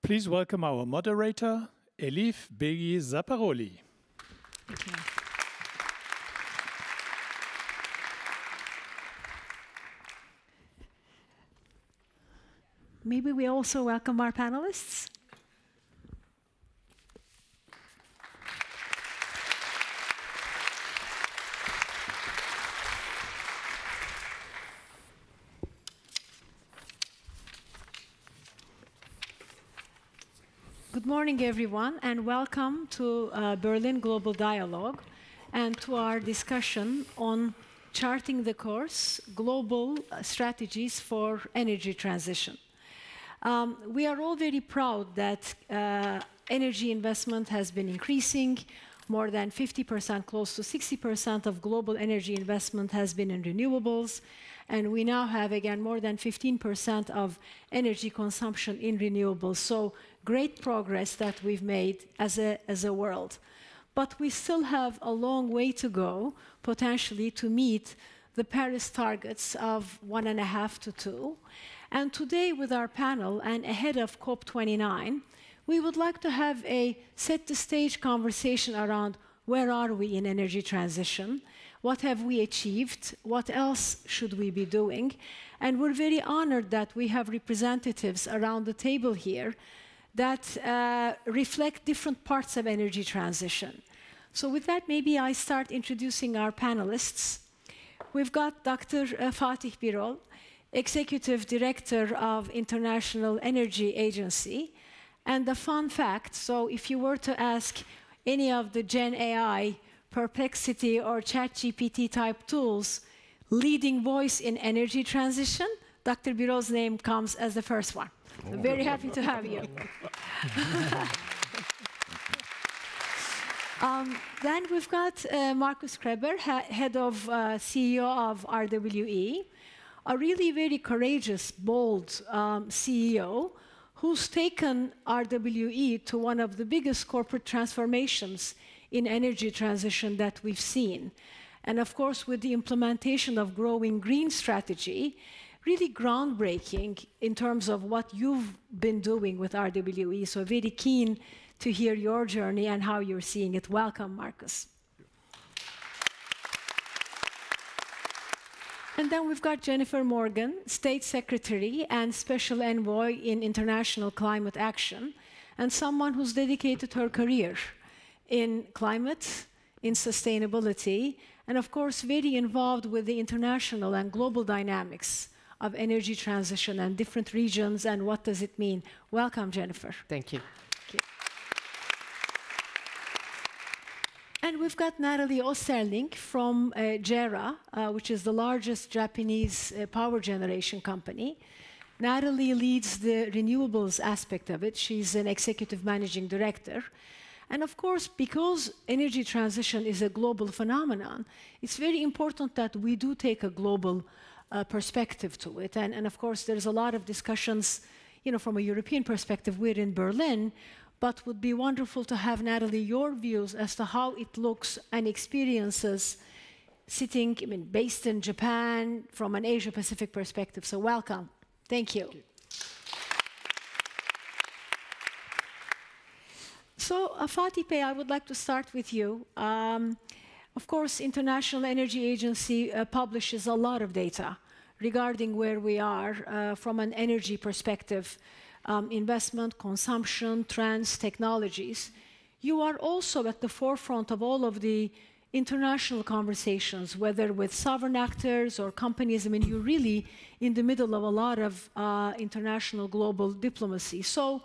Please welcome our moderator, Elif Begi Zaparoli. Thank you. Maybe we also welcome our panelists. Good morning, everyone, and welcome to Berlin Global Dialogue and to our discussion on charting the course, global strategies for energy transition. We are all very proud that energy investment has been increasing. More than 50%, close to 60% of global energy investment has been in renewables. And we now have, again, more than 15% of energy consumption in renewables. So great progress that we've made as a world. But we still have a long way to go, potentially, to meet the Paris targets of 1.5 to 2. And today, with our panel and ahead of COP29, we would like to have a set-the-stage conversation around where are we in energy transition, what have we achieved, what else should we be doing. And we're very honored that we have representatives around the table here that reflect different parts of energy transition. So with that, maybe I start introducing our panelists. We've got Dr. Fatih Birol, Executive Director of International Energy Agency. And the fun fact, so if you were to ask any of the Gen AI, Perplexity, or ChatGPT type tools, leading voice in energy transition, Dr. Birol's name comes as the first one. So very happy to have you. Then we've got Markus Krebber, head of CEO of RWE, a really very courageous, bold CEO who's taken RWE to one of the biggest corporate transformations in energy transition that we've seen. And of course, with the implementation of growing green strategy, really groundbreaking in terms of what you've been doing with RWE. So very keen to hear your journey and how you're seeing it. Welcome, Markus. And then we've got Jennifer Morgan, State Secretary and Special Envoy in International Climate Action, and someone who's dedicated her career in climate, in sustainability, and of course very involved with the international and global dynamics of energy transition and different regions and what does it mean. Welcome, Jennifer. Thank you. And we've got Nathalie Oosterlinck from JERA, which is the largest Japanese power generation company. Nathalie leads the renewables aspect of it. She's an executive managing director. And of course, because energy transition is a global phenomenon, it's very important that we do take a global perspective to it. And of course, there's a lot of discussions, you know, from a European perspective. We're in Berlin, but would be wonderful to have, Nathalie, your views as to how it looks and experiences sitting, I mean, based in Japan from an Asia-Pacific perspective. So welcome. Thank you. So, Fatih Bey, I would like to start with you. Of course, International Energy Agency publishes a lot of data regarding where we are from an energy perspective, investment, consumption, trends, technologies. You are also at the forefront of all of the international conversations, whether with sovereign actors or companies. I mean, you're really in the middle of a lot of international global diplomacy. So,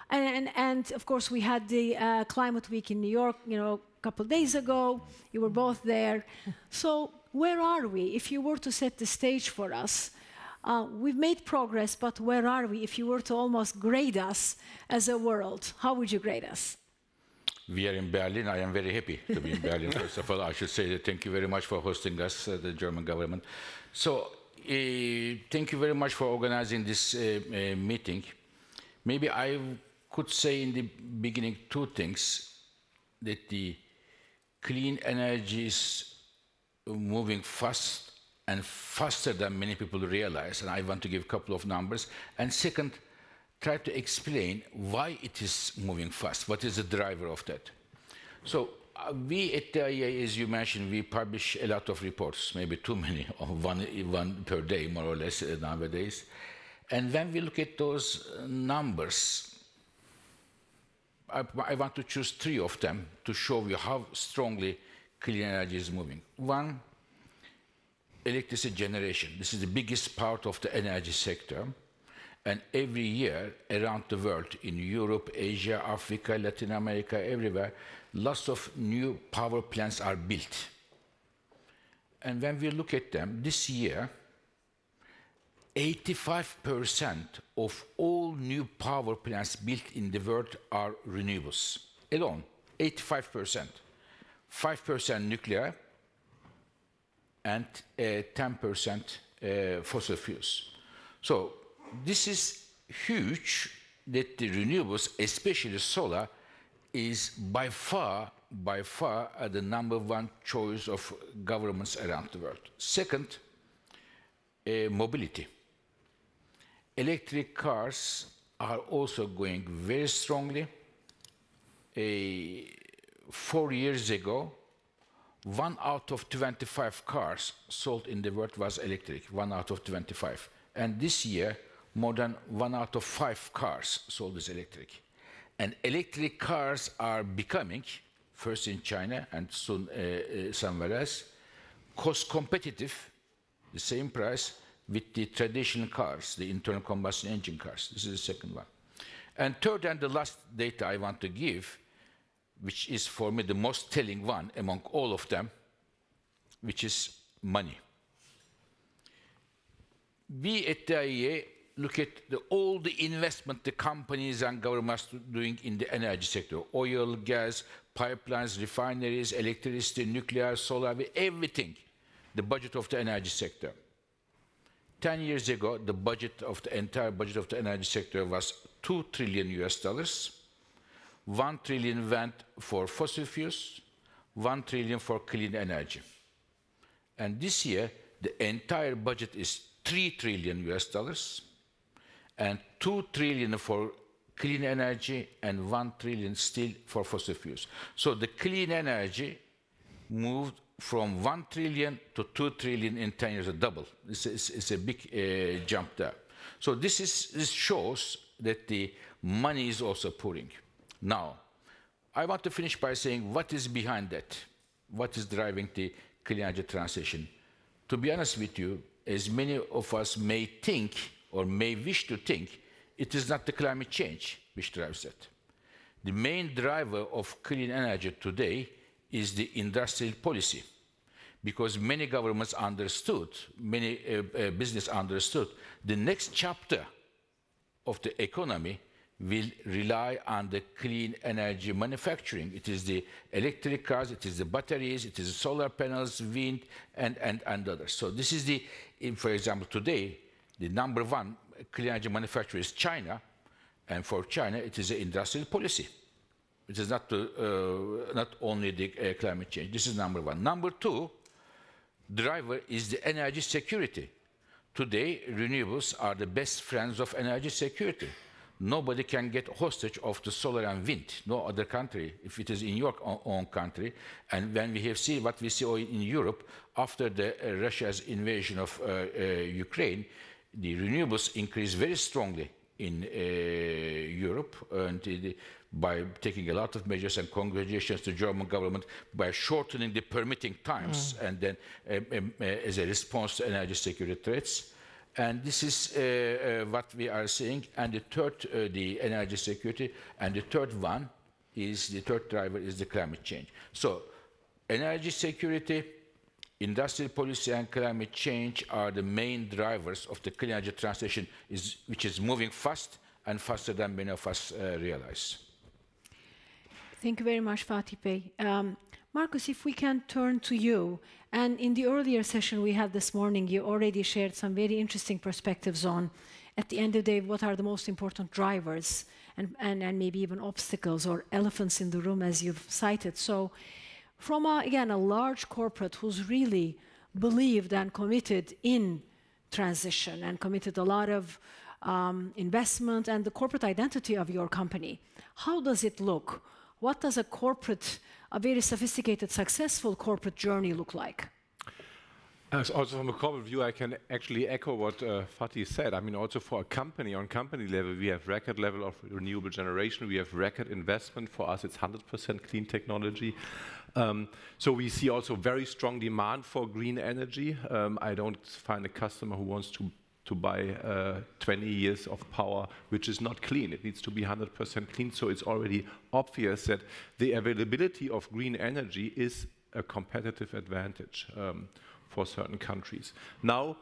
and of course, we had the Climate Week in New York, you know, a couple of days ago. You were both there. So where are we? If you were to set the stage for us, we've made progress, but where are we? If you were to almost grade us as a world, how would you grade us? We are in Berlin. I am very happy to be in Berlin. First of all, I should say that thank you very much for hosting us, the German government. So thank you very much for organizing this meeting. Maybe I could say in the beginning two things, that the clean energy is moving fast and faster than many people realize, and I want to give a couple of numbers. And second, try to explain why it is moving fast. What is the driver of that? So we at the IEA, as you mentioned, we publish a lot of reports, maybe too many, one per day, more or less, nowadays. And when we look at those numbers, I want to choose 3 of them to show you how strongly clean energy is moving. One, electricity generation. This is the biggest part of the energy sector. And every year around the world, in Europe, Asia, Africa, Latin America, everywhere, lots of new power plants are built. And when we look at them, this year, 85% of all new power plants built in the world are renewables. Alone, 85%. 5% nuclear, and 10% fossil fuels. So this is huge that the renewables, especially solar, is by far the #1 choice of governments around the world. Second, mobility. Electric cars are also going very strongly. 4 years ago, 1 out of 25 cars sold in the world was electric, 1 out of 25. And this year, more than 1 out of 5 cars sold is electric. And electric cars are becoming, first in China and soon somewhere else, cost competitive, the same price, with the traditional cars, the internal combustion engine cars. This is the second one. And third and the last data I want to give, which is for me the most telling one among all of them, which is money. We at the IEA look at all the investment the companies and governments are doing in the energy sector: oil, gas, pipelines, refineries, electricity, nuclear, solar, everything, the budget of the energy sector. 10 years ago, the budget of the entire budget of the energy sector was $2 trillion US. 1 trillion went for fossil fuels, 1 trillion for clean energy. And this year, the entire budget is $3 trillion US, and 2 trillion for clean energy, and 1 trillion still for fossil fuels. So the clean energy moved from 1 trillion to 2 trillion in 10 years, a double. It's a big jump there. So this shows that the money is also pouring. Now, I want to finish by saying what is behind that? What is driving the clean energy transition? To be honest with you, as many of us may think or may wish to think, it is not the climate change which drives that. The main driver of clean energy today is the industrial policy, because many governments understood, many business understood, the next chapter of the economy will rely on the clean energy manufacturing. It is the electric cars, it is the batteries, it is the solar panels, wind, and others. So this is the, for example, today, the #1 clean energy manufacturer is China, and for China, it is the industrial policy. It is not only the climate change. This is #1. #2 driver is the energy security. Today, renewables are the best friends of energy security. Nobody can get hostage of the solar and wind, no other country, if it is in your own country. And when we have seen what we see in Europe, after Russia's invasion of Ukraine, the renewables increased very strongly in Europe, and by taking a lot of measures, and congratulations to the German government by shortening the permitting times, and then as a response to energy security threats. And this is what we are seeing. And the third, the energy security, and the third one is, the third driver is the climate change. So energy security, industrial policy, and climate change are the main drivers of the clean energy transition, which is moving fast, and faster than many of us realize. Thank you very much, Fatih Bey. Markus, if we can turn to you, and in the earlier session we had this morning, you already shared some very interesting perspectives on, at the end of the day, what are the most important drivers, and maybe even obstacles or elephants in the room, as you've cited. So from, again, a large corporate who's really believed and committed in transition, and committed a lot of investment, and the corporate identity of your company. How does it look? What does a very sophisticated, successful corporate journey look like? Also from a corporate view, I can actually echo what Fatih said. I mean, also for a company, on company level, we have record level of renewable generation. We have record investment. For us, it's 100% clean technology. So we see also very strong demand for green energy. I don't find a customer who wants to buy 20 years of power, which is not clean. It needs to be 100% clean. So it's already obvious that the availability of green energy is a competitive advantage for certain countries. Now,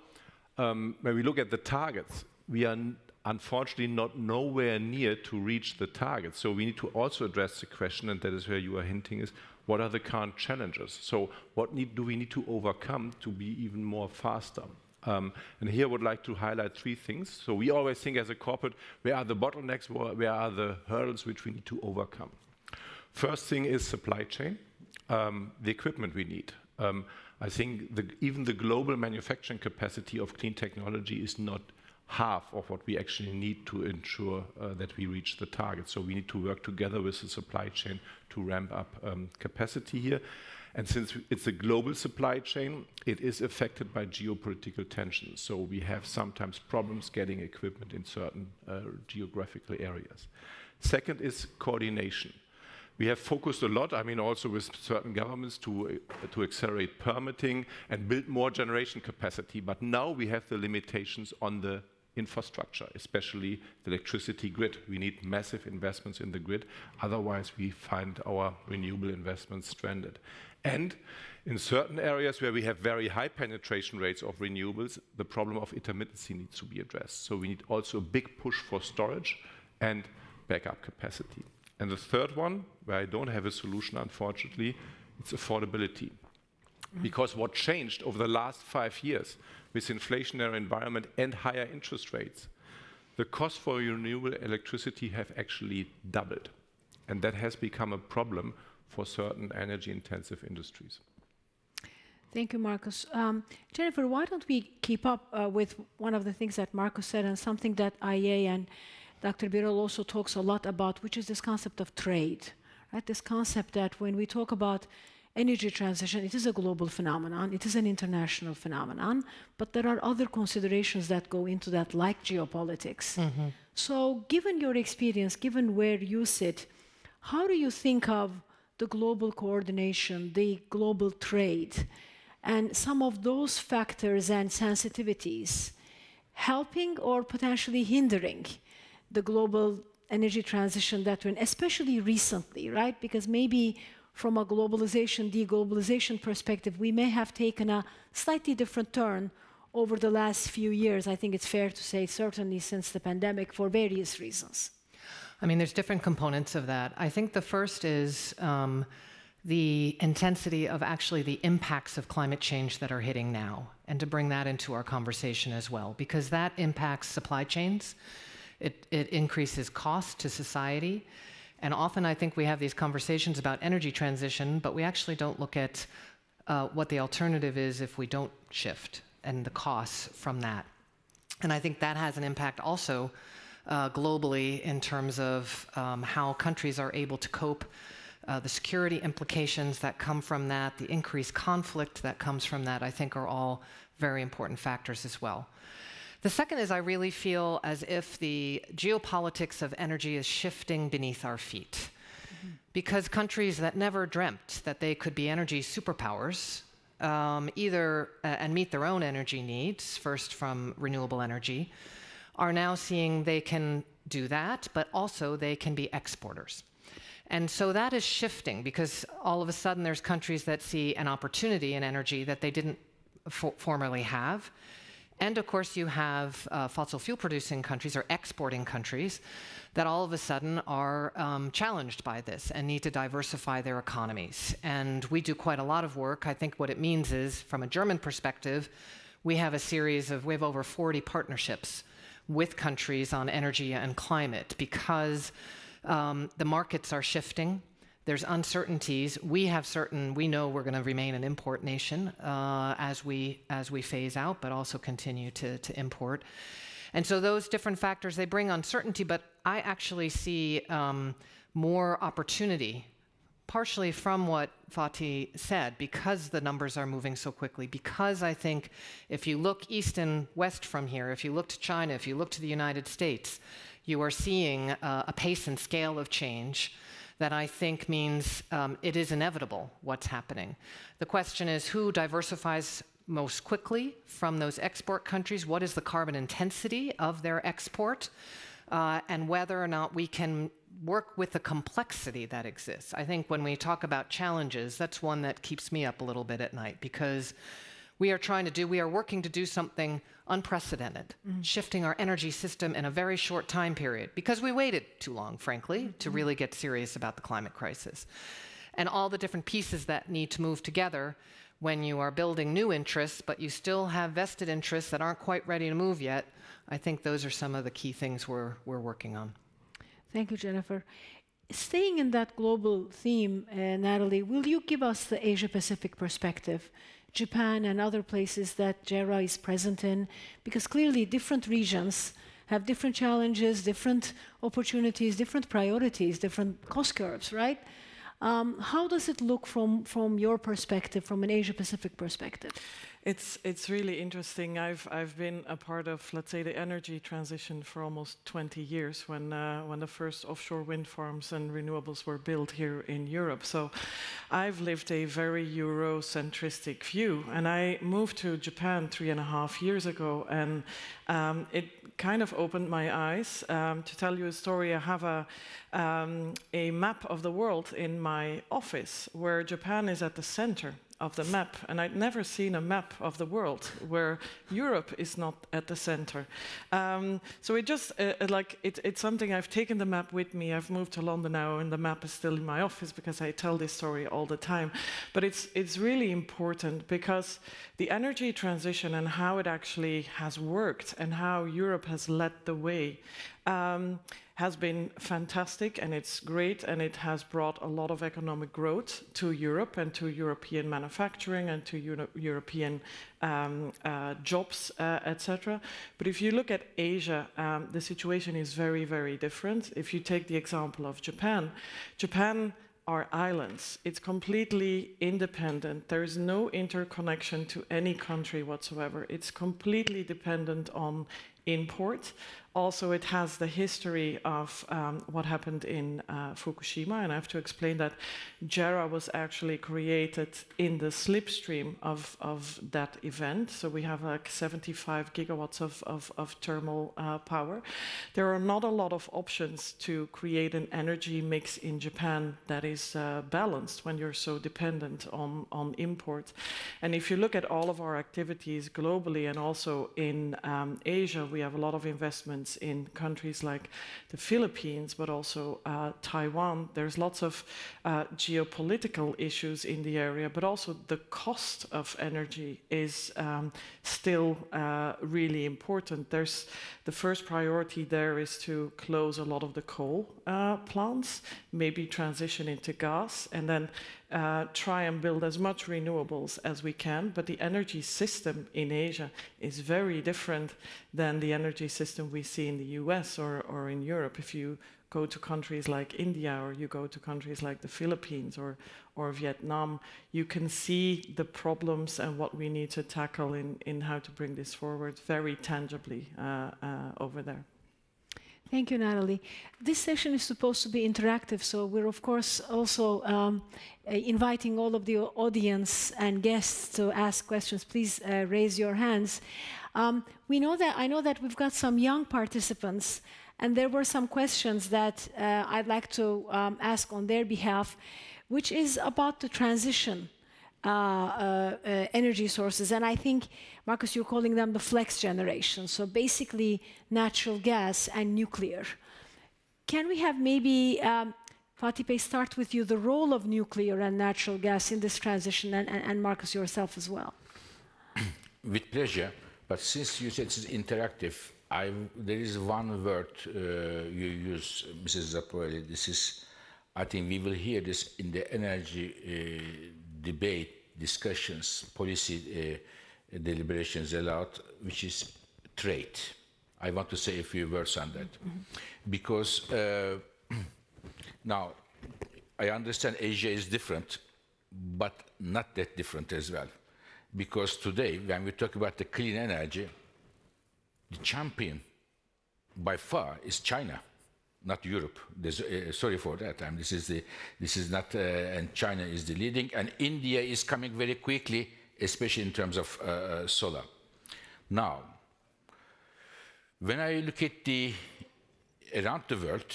when we look at the targets, we are unfortunately nowhere near to reach the targets. So we need to also address the question, and that is where you are hinting, is what are the current challenges? So what do we need to overcome to be even more faster? And here I would like to highlight 3 things. So we always think as a corporate, where are the bottlenecks, where are the hurdles which we need to overcome? First thing is supply chain, the equipment we need. I think even the global manufacturing capacity of clean technology is not half of what we actually need to ensure that we reach the target. So we need to work together with the supply chain to ramp up capacity here. And since it's a global supply chain, it is affected by geopolitical tensions. So we have sometimes problems getting equipment in certain geographical areas. Second is coordination. We have focused a lot, I mean, also with certain governments to accelerate permitting and build more generation capacity. But now we have the limitations on the infrastructure, especially the electricity grid. We need massive investments in the grid. Otherwise, we find our renewable investments stranded. And in certain areas where we have very high penetration rates of renewables, the problem of intermittency needs to be addressed. So we need also a big push for storage and backup capacity. And the third one, where I don't have a solution, unfortunately, it's affordability. Because what changed over the last 5 years with inflationary environment and higher interest rates, the cost for renewable electricity have actually doubled. And that has become a problem for certain energy-intensive industries. Thank you, Markus. Jennifer, why don't we keep up with one of the things that Markus said and something that IEA and Dr. Birol also talks a lot about, which is this concept of trade, right? This concept that when we talk about energy transition, it is a global phenomenon, it is an international phenomenon, but there are other considerations that go into that, like geopolitics. Mm-hmm. So given your experience, given where you sit, how do you think of the global coordination, the global trade, and some of those factors and sensitivities helping or potentially hindering the global energy transition that went, especially recently, right? Because maybe from a globalization, deglobalization perspective, we may have taken a slightly different turn over the last few years. I think it's fair to say, certainly since the pandemic, for various reasons. I mean, there's different components of that. I think the first is the intensity of actually the impacts of climate change that are hitting now, and to bring that into our conversation as well, because that impacts supply chains. It increases cost to society. And often I think we have these conversations about energy transition, but we actually don't look at what the alternative is if we don't shift and the costs from that. And I think that has an impact also globally in terms of how countries are able to cope, the security implications that come from that, the increased conflict that comes from that, I think are all very important factors as well. The second is I really feel as if the geopolitics of energy is shifting beneath our feet. Mm-hmm. Because countries that never dreamt that they could be energy superpowers, and meet their own energy needs, first from renewable energy, are now seeing they can do that, but also they can be exporters. And so that is shifting, because all of a sudden there's countries that see an opportunity in energy that they didn't formerly have. And of course, you have fossil fuel producing countries or exporting countries that all of a sudden are challenged by this and need to diversify their economies. And we do quite a lot of work. I think what it means is, from a German perspective, we have over 40 partnerships with countries on energy and climate, because the markets are shifting. There's uncertainties. We know we're going to remain an import nation as we phase out, but also continue to import. And so those different factors, they bring uncertainty, but I actually see more opportunity, partially from what Fatih said, because the numbers are moving so quickly, because I think if you look east and west from here, if you look to China, if you look to the United States, you are seeing a pace and scale of change that I think means it is inevitable what's happening. The question is who diversifies most quickly from those export countries? What is the carbon intensity of their export? And whether or not we can work with the complexity that exists. I think when we talk about challenges, that's one that keeps me up a little bit at night, because we are working to do something unprecedented, shifting our energy system in a very short time period, because we waited too long, frankly, to really get serious about the climate crisis. And all the different pieces that need to move together when you are building new interests, but you still have vested interests that aren't quite ready to move yet. I think those are some of the key things we're working on. Thank you, Jennifer. Staying in that global theme, Nathalie, will you give us the Asia-Pacific perspective, Japan and other places that JERA is present in? Because clearly different regions have different challenges, different opportunities, different priorities, different cost curves, right? How does it look from your perspective, from an Asia-Pacific perspective? It's really interesting. I've been a part of, let's say, the energy transition for almost 20 years when the first offshore wind farms and renewables were built here in Europe. So I've lived a very Eurocentristic view, and I moved to Japan 3.5 years ago, and it kind of opened my eyes. To tell you a story, I have a map of the world in my office where Japan is at the center of the map, and I'd never seen a map of the world where Europe is not at the center. So it just it's something. I've taken the map with me. I've moved to London now, and the map is still in my office because I tell this story all the time. But it's really important because the energy transition and how it actually has worked and how Europe has led the way has been fantastic, and it's great, and it has brought a lot of economic growth to Europe and to European manufacturing and to European jobs, etc. But if you look at Asia, the situation is very, very different. If you take the example of Japan, Japan are islands. It's completely independent. There is no interconnection to any country whatsoever. It's completely dependent on import. Also, it has the history of what happened in Fukushima, and I have to explain that JERA was actually created in the slipstream of that event. So we have like 75 gigawatts of thermal power. There are not a lot of options to create an energy mix in Japan that is balanced when you're so dependent on import. And if you look at all of our activities globally and also in Asia, we have a lot of investments in countries like the Philippines, but also Taiwan. There's lots of geopolitical issues in the area, but also the cost of energy is still really important. There's the first priority there is to close a lot of the coal plants, maybe transition into gas, and then try and build as much renewables as we can. But the energy system in Asia is very different than the energy system we see in the US or in Europe. If you go to countries like India or you go to countries like the Philippines or Vietnam, you can see the problems and what we need to tackle in how to bring this forward very tangibly over there. Thank you, Nathalie. This session is supposed to be interactive, so we're of course also inviting all of the audience and guests to ask questions. Please raise your hands. I know that we've got some young participants, and there were some questions that I'd like to ask on their behalf, which is about the transition energy sources. And I think, Markus, you're calling them the flex generation. So basically natural gas and nuclear. Can we have maybe, Fatih, start with you, the role of nuclear and natural gas in this transition, and Markus, yourself as well. With pleasure. But since you said it's interactive, there is one word you use, Mrs. Zaporelli. This is, I think we will hear this in the energy debate, discussions, policy deliberations allowed, which is trade. I want to say a few words on that. Because now, I understand Asia is different, but not that different as well. Because today, when we talk about the clean energy, the champion by far is China, not Europe. Sorry for that. I mean, this is not, and China is the leading, and India is coming very quickly, especially in terms of solar. Now, when I look at around the world,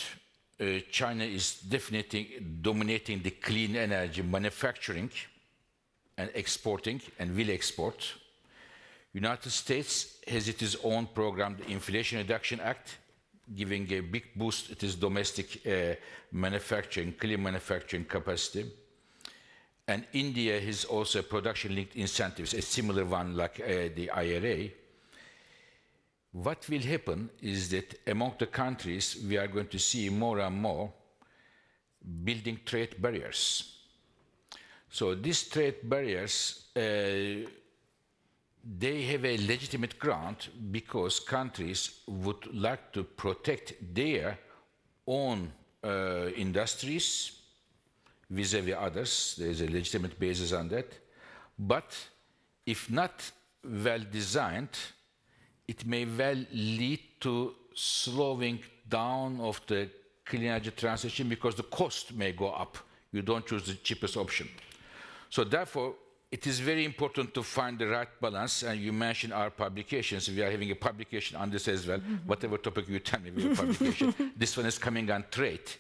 China is definitely dominating the clean energy manufacturing and exporting, and will export. United States has its own program, the Inflation Reduction Act, giving a big boost to its domestic manufacturing, clean manufacturing capacity. And India has also production-linked incentives, a similar one like the IRA. What will happen is that among the countries, we are going to see more and more building trade barriers. So these trade barriers, they have a legitimate ground because countries would like to protect their own industries vis-à-vis others. There is a legitimate basis on that. But if not well designed, it may well lead to slowing down of the clean energy transition because the cost may go up. You don't choose the cheapest option. So therefore, it is very important to find the right balance. And you mentioned our publications. We are having a publication on this as well. Whatever topic you tell me, we have a publication. This one is coming on trade.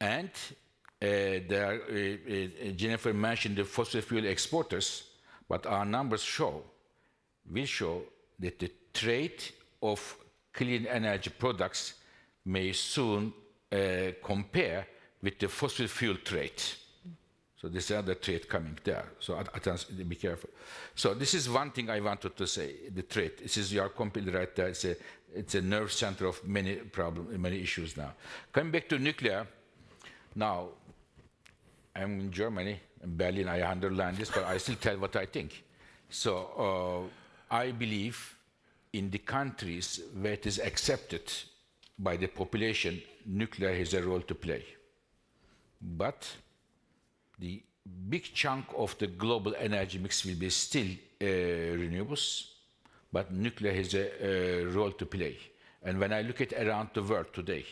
And Jennifer mentioned the fossil fuel exporters, but our numbers will show that the trade of clean energy products may soon compare with the fossil fuel trade. So this is another trade coming there. So be careful. So this is one thing I wanted to say, the trade. You are completely right there. It's a nerve center of many problems, many issues now. Coming back to nuclear, now I'm in Germany, in Berlin, I underline this, but I still tell what I think. So I believe in the countries where it is accepted by the population, nuclear has a role to play. But the big chunk of the global energy mix will be still renewables, but nuclear has a role to play. And when I look at around the world today,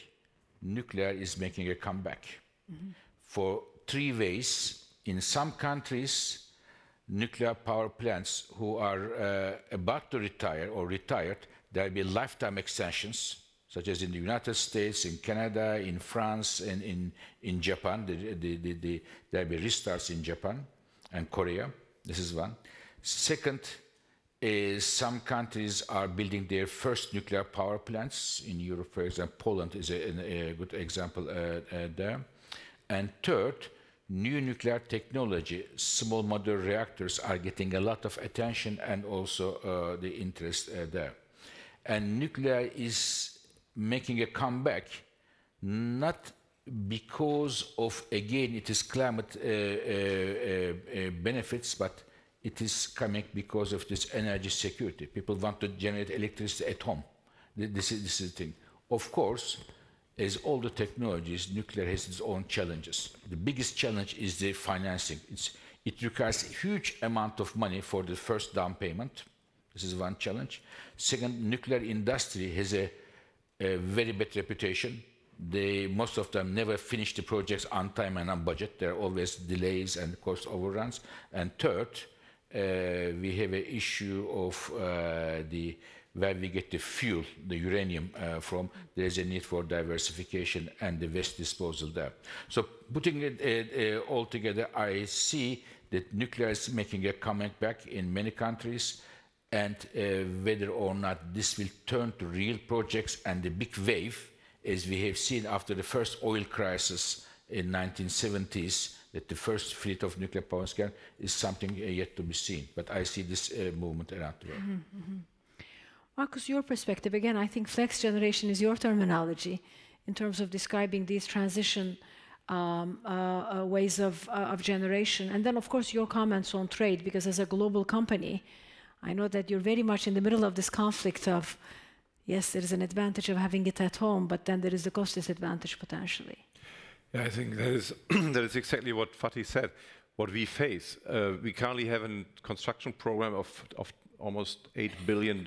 nuclear is making a comeback for three ways. In some countries, nuclear power plants who are about to retire or retired, there will be lifetime extensions, such as in the United States, in Canada, in France, and in Japan. There will be restarts in Japan and Korea. This is one. Second is some countries are building their first nuclear power plants. In Europe, for example, Poland is a good example there. And third, new nuclear technology, small modular reactors are getting a lot of attention and also the interest there. And nuclear is making a comeback, not because of, again, it is climate benefits, but it is coming because of this energy security. People want to generate electricity at home. This is the thing. Of course, as all the technologies, nuclear has its own challenges. The biggest challenge is the financing. It requires a huge amount of money for the first down payment. This is one challenge. Second, nuclear industry has a very bad reputation. Most of them never finish the projects on time and on budget. There are always delays and cost overruns. And third, we have an issue of where we get the fuel, the uranium from. There is a need for diversification and the waste disposal there. So putting it all together, I see that nuclear is making a comeback back in many countries, and whether or not this will turn to real projects and the big wave, as we have seen after the first oil crisis in 1970s, that the first fleet of nuclear power plants is something yet to be seen. But I see this movement around the world. Markus, your perspective, again, I think flex generation is your terminology in terms of describing these transition ways of generation. And then, of course, your comments on trade, because as a global company, I know that you're very much in the middle of this conflict of, yes, there is an advantage of having it at home, but then there is a cost disadvantage potentially. Yeah, I think that is, that is exactly what Fatih said. What we face, we currently have a construction program of almost $8 billion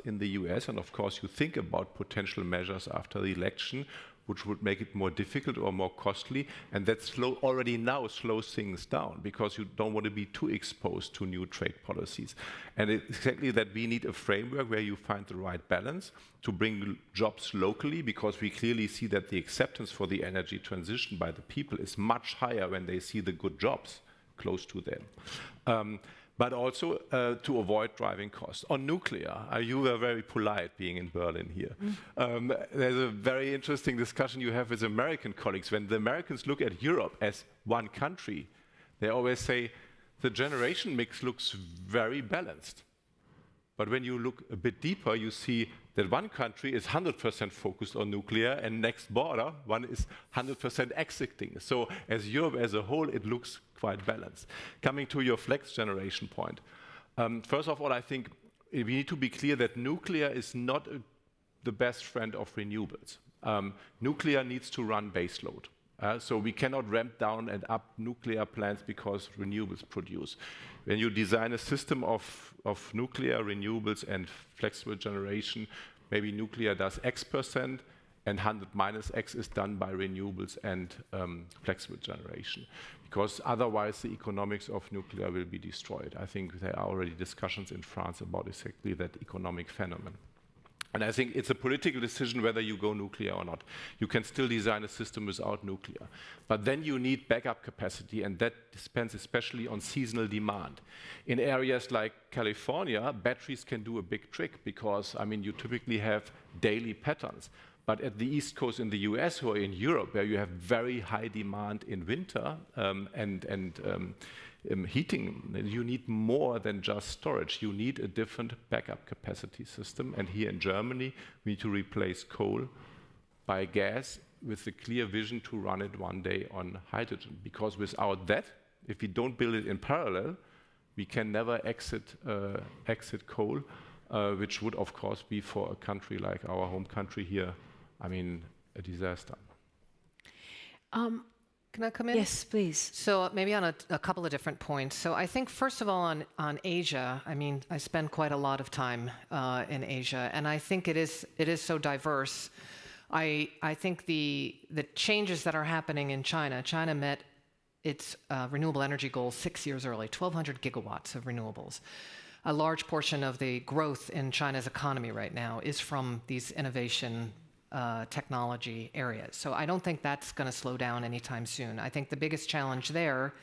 in the US, and of course you think about potential measures after the election which would make it more difficult or more costly, and that already now slows things down because you don't want to be too exposed to new trade policies. And it's exactly that we need a framework where you find the right balance to bring jobs locally, because we clearly see that the acceptance for the energy transition by the people is much higher when they see the good jobs close to them. But also to avoid driving costs. On nuclear, you were very polite being in Berlin here. There's a very interesting discussion you have with American colleagues. When the Americans look at Europe as one country, they always say the generation mix looks very balanced. But when you look a bit deeper, you see that one country is 100% focused on nuclear, and next border, one is 100% exiting. So as Europe as a whole, it looks quite balanced. Coming to your flex generation point, first of all, I think we need to be clear that nuclear is not the best friend of renewables. Nuclear needs to run baseload. So we cannot ramp down and up nuclear plants because renewables produce. When you design a system of nuclear, renewables, and flexible generation, maybe nuclear does X%, and 100 minus X is done by renewables and flexible generation. Because otherwise the economics of nuclear will be destroyed. I think there are already discussions in France about exactly that economic phenomenon. And I think it's a political decision whether you go nuclear or not. You can still design a system without nuclear. But then you need backup capacity, and that depends especially on seasonal demand. In areas like California, batteries can do a big trick because, I mean, you typically have daily patterns. But at the East Coast in the US or in Europe, where you have very high demand in winter heating, you need more than just storage. You need a different backup capacity system. And here in Germany, we need to replace coal by gas with the clear vision to run it one day on hydrogen. Because without that, if we don't build it in parallel, we can never exit coal, which would, of course, be for a country like our home country here, I mean, a disaster. Can I come in? Yes, please. So maybe on a couple of different points. So I think, first of all, on Asia, I mean, I spend quite a lot of time in Asia, and I think it is so diverse. I think the changes that are happening in China, China met its renewable energy goals 6 years early, 1,200 gigawatts of renewables. A large portion of the growth in China's economy right now is from these innovation technology areas. So I don't think that's going to slow down anytime soon. I think the biggest challenge there,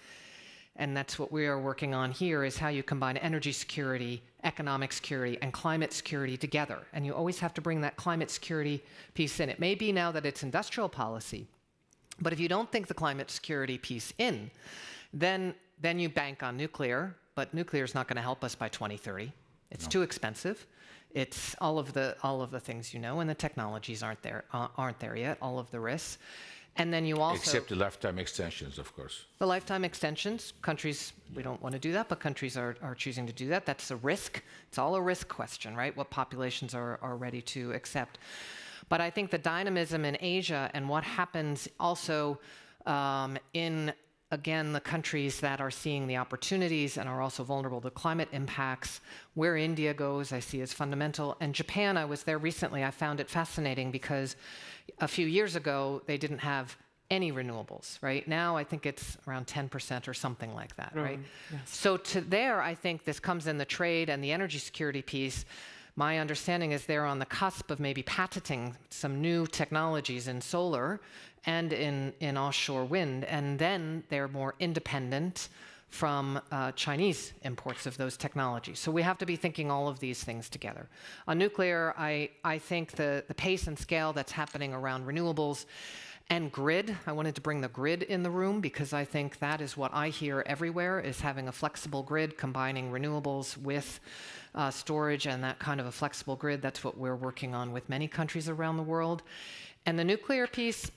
and that's what we are working on here, is how you combine energy security, economic security, and climate security together. And you always have to bring that climate security piece in. It may be now that it's industrial policy, but if you don't think the climate security piece in, then you bank on nuclear, but nuclear is not going to help us by 2030. It's too expensive. It's all of the things you know, and the technologies aren't there yet. All of the risks, and then you also except the lifetime extensions, of course. The lifetime extensions, countries, we don't want to do that, but countries are choosing to do that. That's a risk. It's all a risk question, right? What populations are ready to accept. But I think the dynamism in Asia and what happens also in, again, the countries that are seeing the opportunities and are also vulnerable to climate impacts, where India goes, I see as fundamental. And Japan, I was there recently, I found it fascinating because a few years ago, they didn't have any renewables, right? Now, I think it's around 10% or something like that, right? Yes. So to there, I think this comes in the trade and the energy security piece. My understanding is they're on the cusp of maybe patenting some new technologies in solar and in offshore wind, and then they're more independent from Chinese imports of those technologies. So we have to be thinking all of these things together. On nuclear, I think the pace and scale that's happening around renewables and grid, I wanted to bring the grid in the room because I think that is what I hear everywhere, is having a flexible grid, combining renewables with storage and that kind of a flexible grid. That's what we're working on with many countries around the world. And the nuclear piece,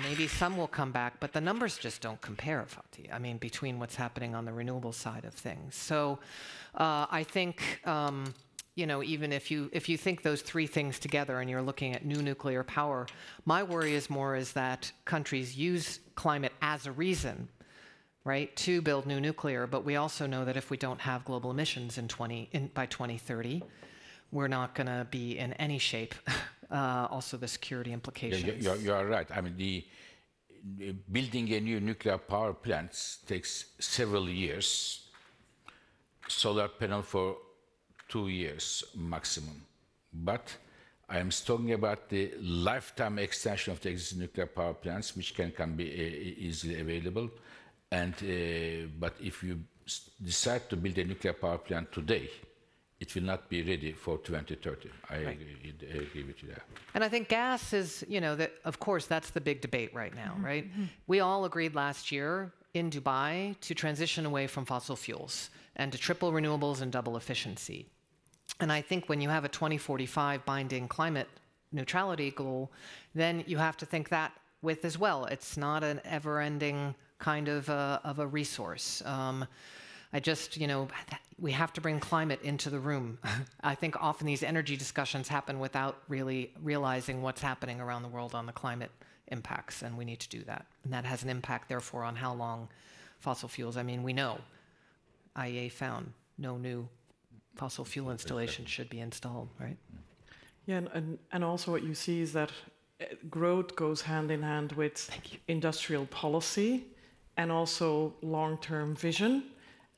maybe some will come back, but the numbers just don't compare, Fatih. I mean, between what's happening on the renewable side of things. So I think you know, even if you think those three things together and you're looking at new nuclear power, my worry is more is that countries use climate as a reason, right, to build new nuclear. But we also know that if we don't have global emissions by 2030, we're not going to be in any shape. Also, the security implications. You are right. I mean, building a new nuclear power plant takes several years. Solar panel for 2 years maximum. But I am talking about the lifetime extension of the existing nuclear power plants, which can be easily available. And but if you decide to build a nuclear power plant today, it will not be ready for 2030. I agree with you there. And I think gas is, you know, that of course that's the big debate right now, right? We all agreed last year in Dubai to transition away from fossil fuels and to triple renewables and double efficiency. And I think when you have a 2045 binding climate neutrality goal, then you have to think that with as well. It's not an ever-ending kind of a resource. I just, you know, we have to bring climate into the room. I think often these energy discussions happen without really realizing what's happening around the world on the climate impacts, and we need to do that. And that has an impact, therefore, on how long fossil fuels. I mean, we know, IEA found no new fossil fuel installations should be installed, right? Yeah, and also what you see is that growth goes hand in hand with industrial policy and also long-term vision.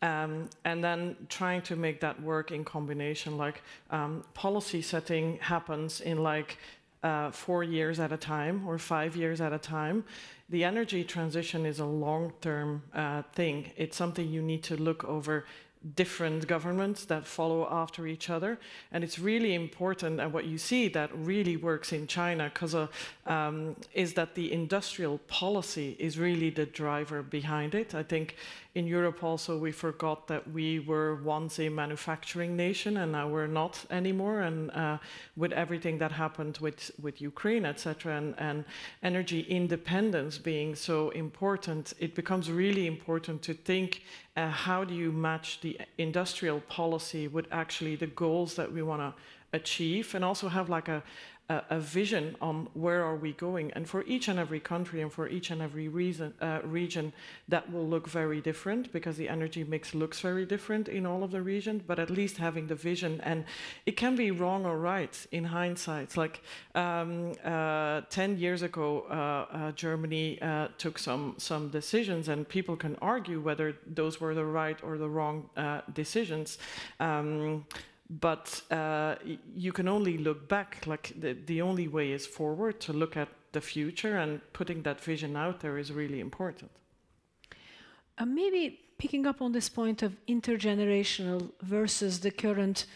And then trying to make that work in combination, like policy setting happens in like 4 years at a time or 5 years at a time. The energy transition is a long-term thing. It's something you need to look over different governments that follow after each other. And it's really important, and what you see that really works in China is that the industrial policy is really the driver behind it. I think in Europe also we forgot that we were once a manufacturing nation and now we're not anymore. And with everything that happened with Ukraine, etc., and energy independence being so important, it becomes really important to think how do you match the industrial policy with actually the goals that we want to achieve, and also have like a vision on where are we going. And for each and every country and for each and every region, that will look very different because the energy mix looks very different in all of the regions, but at least having the vision. And it can be wrong or right in hindsight. Like 10 years ago, Germany took some decisions, and people can argue whether those were the right or the wrong decisions. But you can only look back, like the only way is forward, to look at the future, and putting that vision out there is really important. Maybe picking up on this point of intergenerational versus the current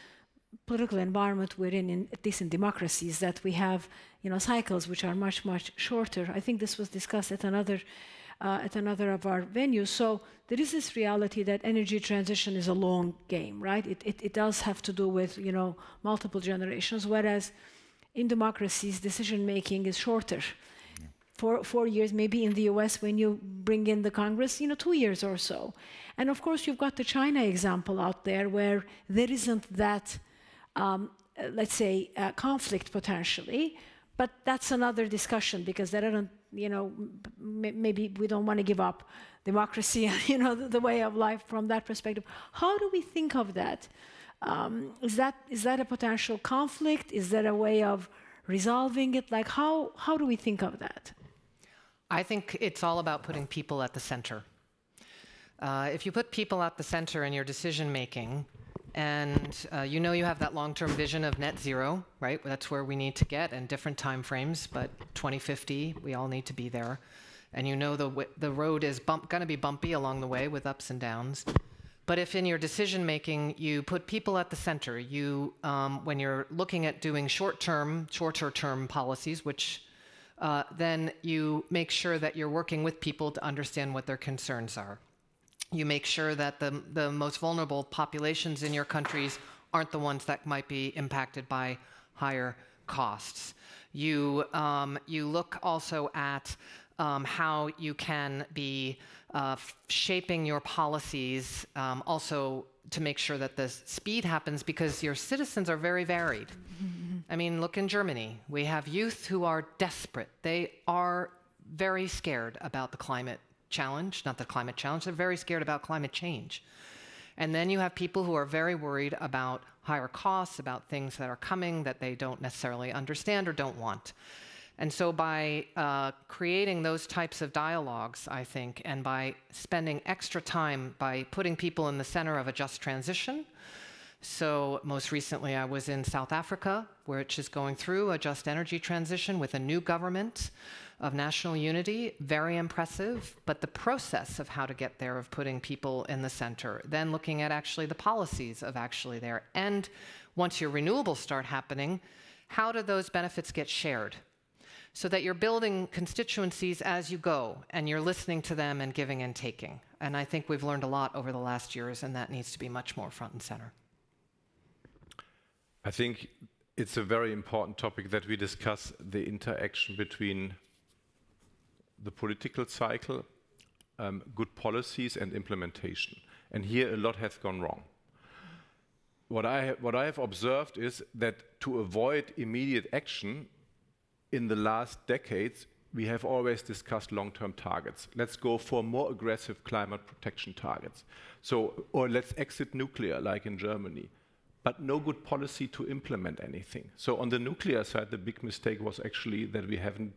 political environment we're in, at least in democracies, that we have, you know, cycles which are much, much shorter. I think this was discussed at another of our venues. So there is this reality that energy transition is a long game, right? It does have to do with, you know, multiple generations, whereas in democracies, decision-making is shorter. Yeah. 4 years, maybe in the US, when you bring in the Congress, you know, 2 years or so. And of course, you've got the China example out there where there isn't that, let's say, conflict potentially, but that's another discussion because there aren't, you know, maybe we don't want to give up democracy and, you know, the way of life from that perspective. How do we think of that? Is that a potential conflict? Is there a way of resolving it? Like, how do we think of that? I think it's all about putting people at the center. If you put people at the center in your decision making, and you know you have that long-term vision of net zero, right? That's where we need to get in different time frames, but 2050, we all need to be there. And you know the road is going to be bumpy along the way with ups and downs. But if in your decision making you put people at the center, you when you're looking at doing shorter term policies, which then you make sure that you're working with people to understand what their concerns are. You make sure that the most vulnerable populations in your countries aren't the ones that might be impacted by higher costs. You look also at how you can be shaping your policies also to make sure that the speed happens, because your citizens are very varied. I mean, look in Germany. We have youth who are desperate. They are very scared about the climate challenge, not the climate challenge, they're very scared about climate change. And then you have people who are very worried about higher costs, about things that are coming that they don't necessarily understand or don't want. And so by creating those types of dialogues, I think, and by spending extra time by putting people in the center of a just transition. So most recently I was in South Africa, which is going through a just energy transition with a new government of national unity, very impressive, but the process of how to get there, of putting people in the center, then looking at actually the policies of actually there. And once your renewables start happening, how do those benefits get shared? So that you're building constituencies as you go, and you're listening to them and giving and taking. And I think we've learned a lot over the last years, and that needs to be much more front and center. I think it's a very important topic that we discuss the interaction between the political cycle, good policies and implementation. And here a lot has gone wrong. What I have observed is that to avoid immediate action in the last decades, we have always discussed long-term targets. Let's go for more aggressive climate protection targets. So, or let's exit nuclear like in Germany. But no good policy to implement anything. So on the nuclear side, the big mistake was actually that we haven't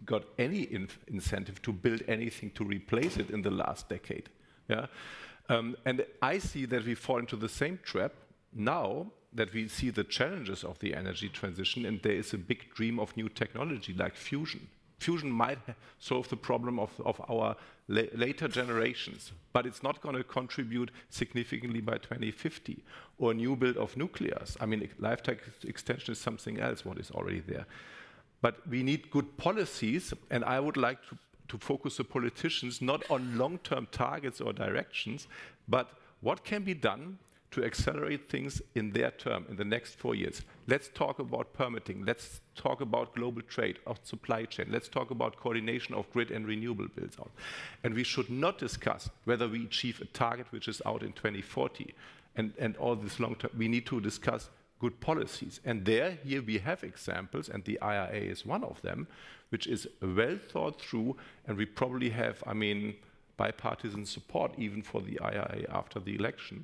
got any incentive to build anything to replace it in the last decade. Yeah? And I see that we fall into the same trap now that we see the challenges of the energy transition, and there is a big dream of new technology like fusion. Fusion might solve the problem of our later generations, but it's not going to contribute significantly by 2050, or a new build of nuclears. I mean, lifetime extension is something else, what is already there. But we need good policies, and I would like to focus the politicians not on long-term targets or directions, but what can be done to accelerate things in their term, in the next 4 years. Let's talk about permitting. Let's talk about global trade, of supply chain. Let's talk about coordination of grid and renewable builds out. And we should not discuss whether we achieve a target which is out in 2040 and all this long term. We need to discuss good policies. And here we have examples, and the IRA is one of them, which is well thought through, and we probably have, I mean, bipartisan support even for the IRA after the election,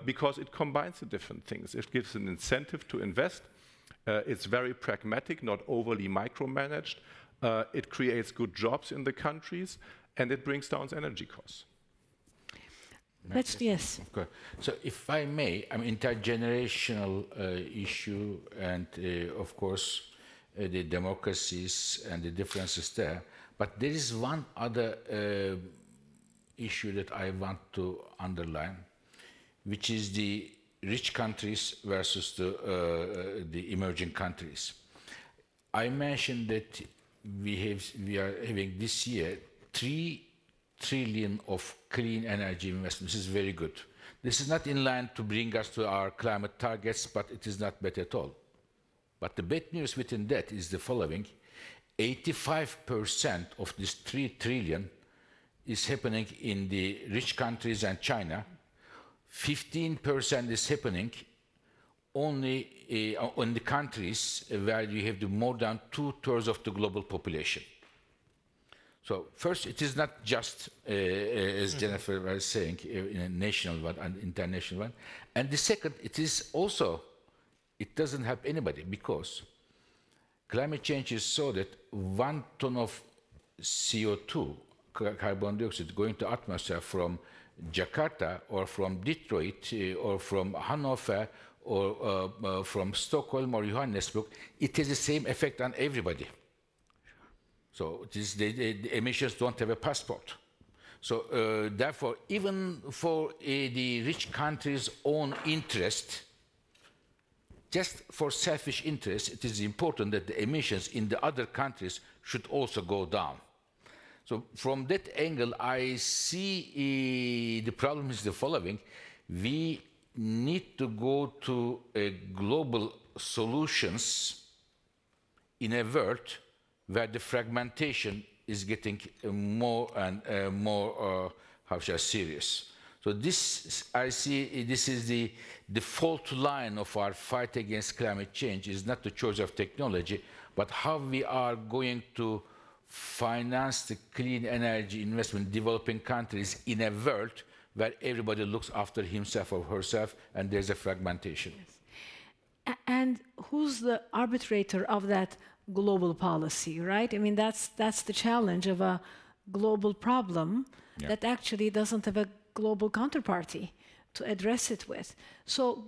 because it combines the different things. It gives an incentive to invest. It's very pragmatic, not overly micromanaged. It creates good jobs in the countries, and it brings down energy costs. Yes. Okay. So if I may, I mean, intergenerational issue, and of course, the democracies and the differences there. But there is one other issue that I want to underline, which is the rich countries versus the emerging countries. I mentioned that we are having this year 3 trillion of clean energy investment. This is very good. This is not in line to bring us to our climate targets, but it is not bad at all. But the bad news within that is the following: 85% of this 3 trillion is happening in the rich countries and China. 15% is happening only in the countries where you have more than 2/3 of the global population. So first, it is not just, as Jennifer was saying, in a national one and international one. And the second, it is also, it doesn't help anybody, because climate change is so that 1 ton of CO2, carbon dioxide, going to atmosphere from Jakarta or from Detroit or from Hanover or from Stockholm or Johannesburg, it has the same effect on everybody. So the emissions don't have a passport. So therefore, even for the rich countries' own interest, just for selfish interest, it is important that the emissions in the other countries should also go down. So from that angle, I see the problem is the following. We need to go to global solutions in a world where the fragmentation is getting more and more, how shall I say, serious. So this, I see, this is the fault line of our fight against climate change. Is not the choice of technology, but how we are going to finance the clean energy investment in developing countries in a world where everybody looks after himself or herself, and there's a fragmentation. Yes. And who's the arbitrator of that global policy, right? I mean, that's the challenge of a global problem that actually doesn't have a global counterparty to address it with. So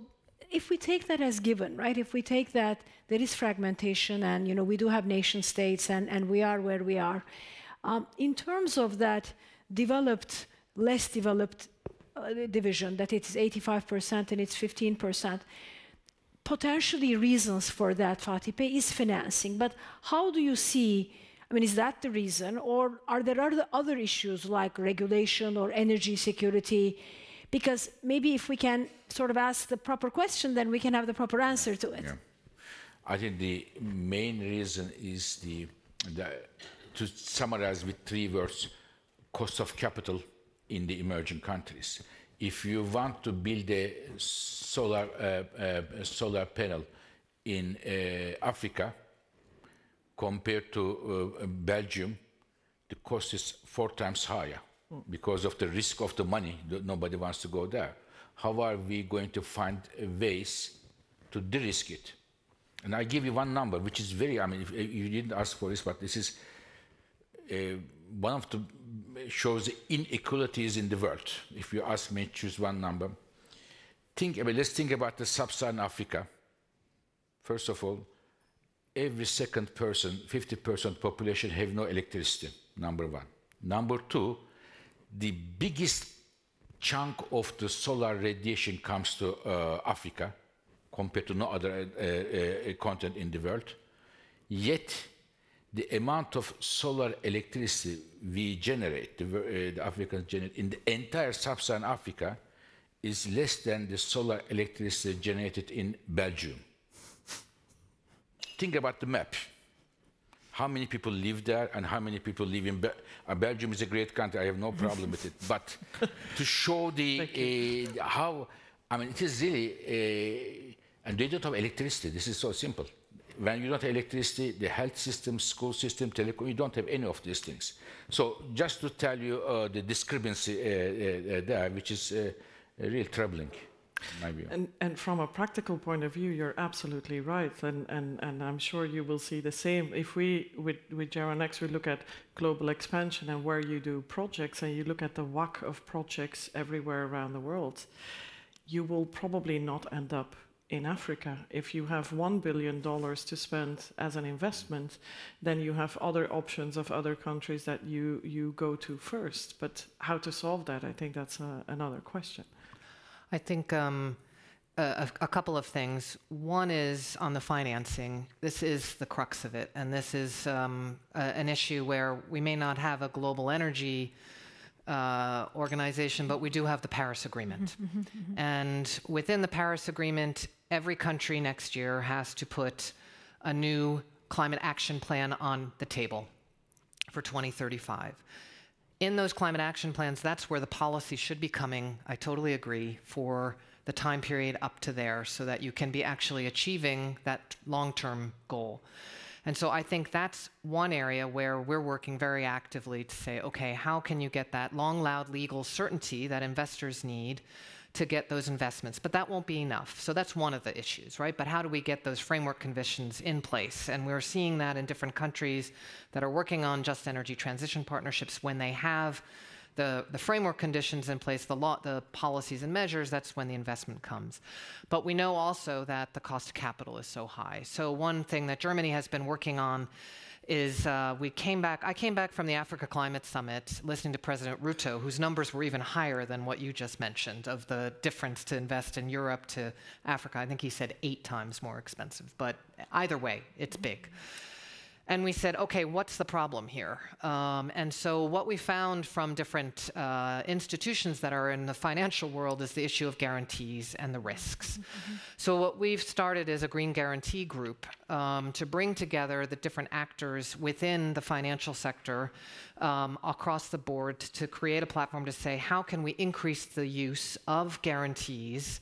if we take that as given, right? If we take that there is fragmentation and, you know, we do have nation states and we are where we are, in terms of that developed, less developed division, that it is 85% and it's 15%, potentially reasons for that, Fatih Bey, is financing. But how do you see, I mean, is that the reason, or are there other issues like regulation or energy security? Because maybe if we can sort of ask the proper question, then we can have the proper answer to it. Yeah. I think the main reason is to summarize with 3 words, cost of capital in the emerging countries. If you want to build a solar panel in Africa, compared to Belgium, the cost is 4 times higher because of the risk of the money. Nobody wants to go there. How are we going to find ways to de-risk it? And I give you one number, which is very, I mean, if you didn't ask for this, but this is one of the, shows the inequalities in the world. If you ask me, choose one number. Let's think about the sub-Saharan Africa. First of all, every second person, 50% population have no electricity, number 1. Number 2, the biggest chunk of the solar radiation comes to Africa compared to no other continent in the world. Yet, the amount of solar electricity we generate, the Africans generate, in the entire sub-Saharan Africa is less than the solar electricity generated in Belgium. Think about the map. How many people live there and how many people live in Belgium is a great country, I have no problem with it. But to show how, I mean, it is really, and they don't have electricity, this is so simple. When you don't have electricity, the health system, school system, telecom, you don't have any of these things. So just to tell you the discrepancy there, which is really troubling. And from a practical point of view, you're absolutely right, and I'm sure you will see the same. If we, with JERA Next, we look at global expansion and where you do projects, and you look at the whack of projects everywhere around the world, you will probably not end up in Africa. If you have $1 billion to spend as an investment, then you have other options of other countries that you go to first. But how to solve that, I think that's another question. I think a couple of things. One is on the financing. This is the crux of it, and this is an issue where we may not have a global energy organization, but we do have the Paris Agreement. And within the Paris Agreement, every country next year has to put a new climate action plan on the table for 2035. In those climate action plans, that's where the policy should be coming, I totally agree, for the time period up to there so that you can be actually achieving that long-term goal. And so I think that's one area where we're working very actively to say, okay, how can you get that long, loud legal certainty that investors need to get those investments? But that won't be enough. So that's one of the issues, right? But how do we get those framework conditions in place? And we're seeing that in different countries that are working on just energy transition partnerships. When they have the framework conditions in place, the policies and measures, that's when the investment comes. But we know also that the cost of capital is so high. So one thing that Germany has been working on is I came back from the Africa Climate Summit listening to President Ruto, whose numbers were even higher than what you just mentioned of the difference to invest in Europe to Africa. I think he said 8 times more expensive, but either way, it's big. And we said, okay, what's the problem here? And so what we found from different institutions that are in the financial world is the issue of guarantees and the risks. So what we've started is a green guarantee group to bring together the different actors within the financial sector across the board to create a platform to say, how can we increase the use of guarantees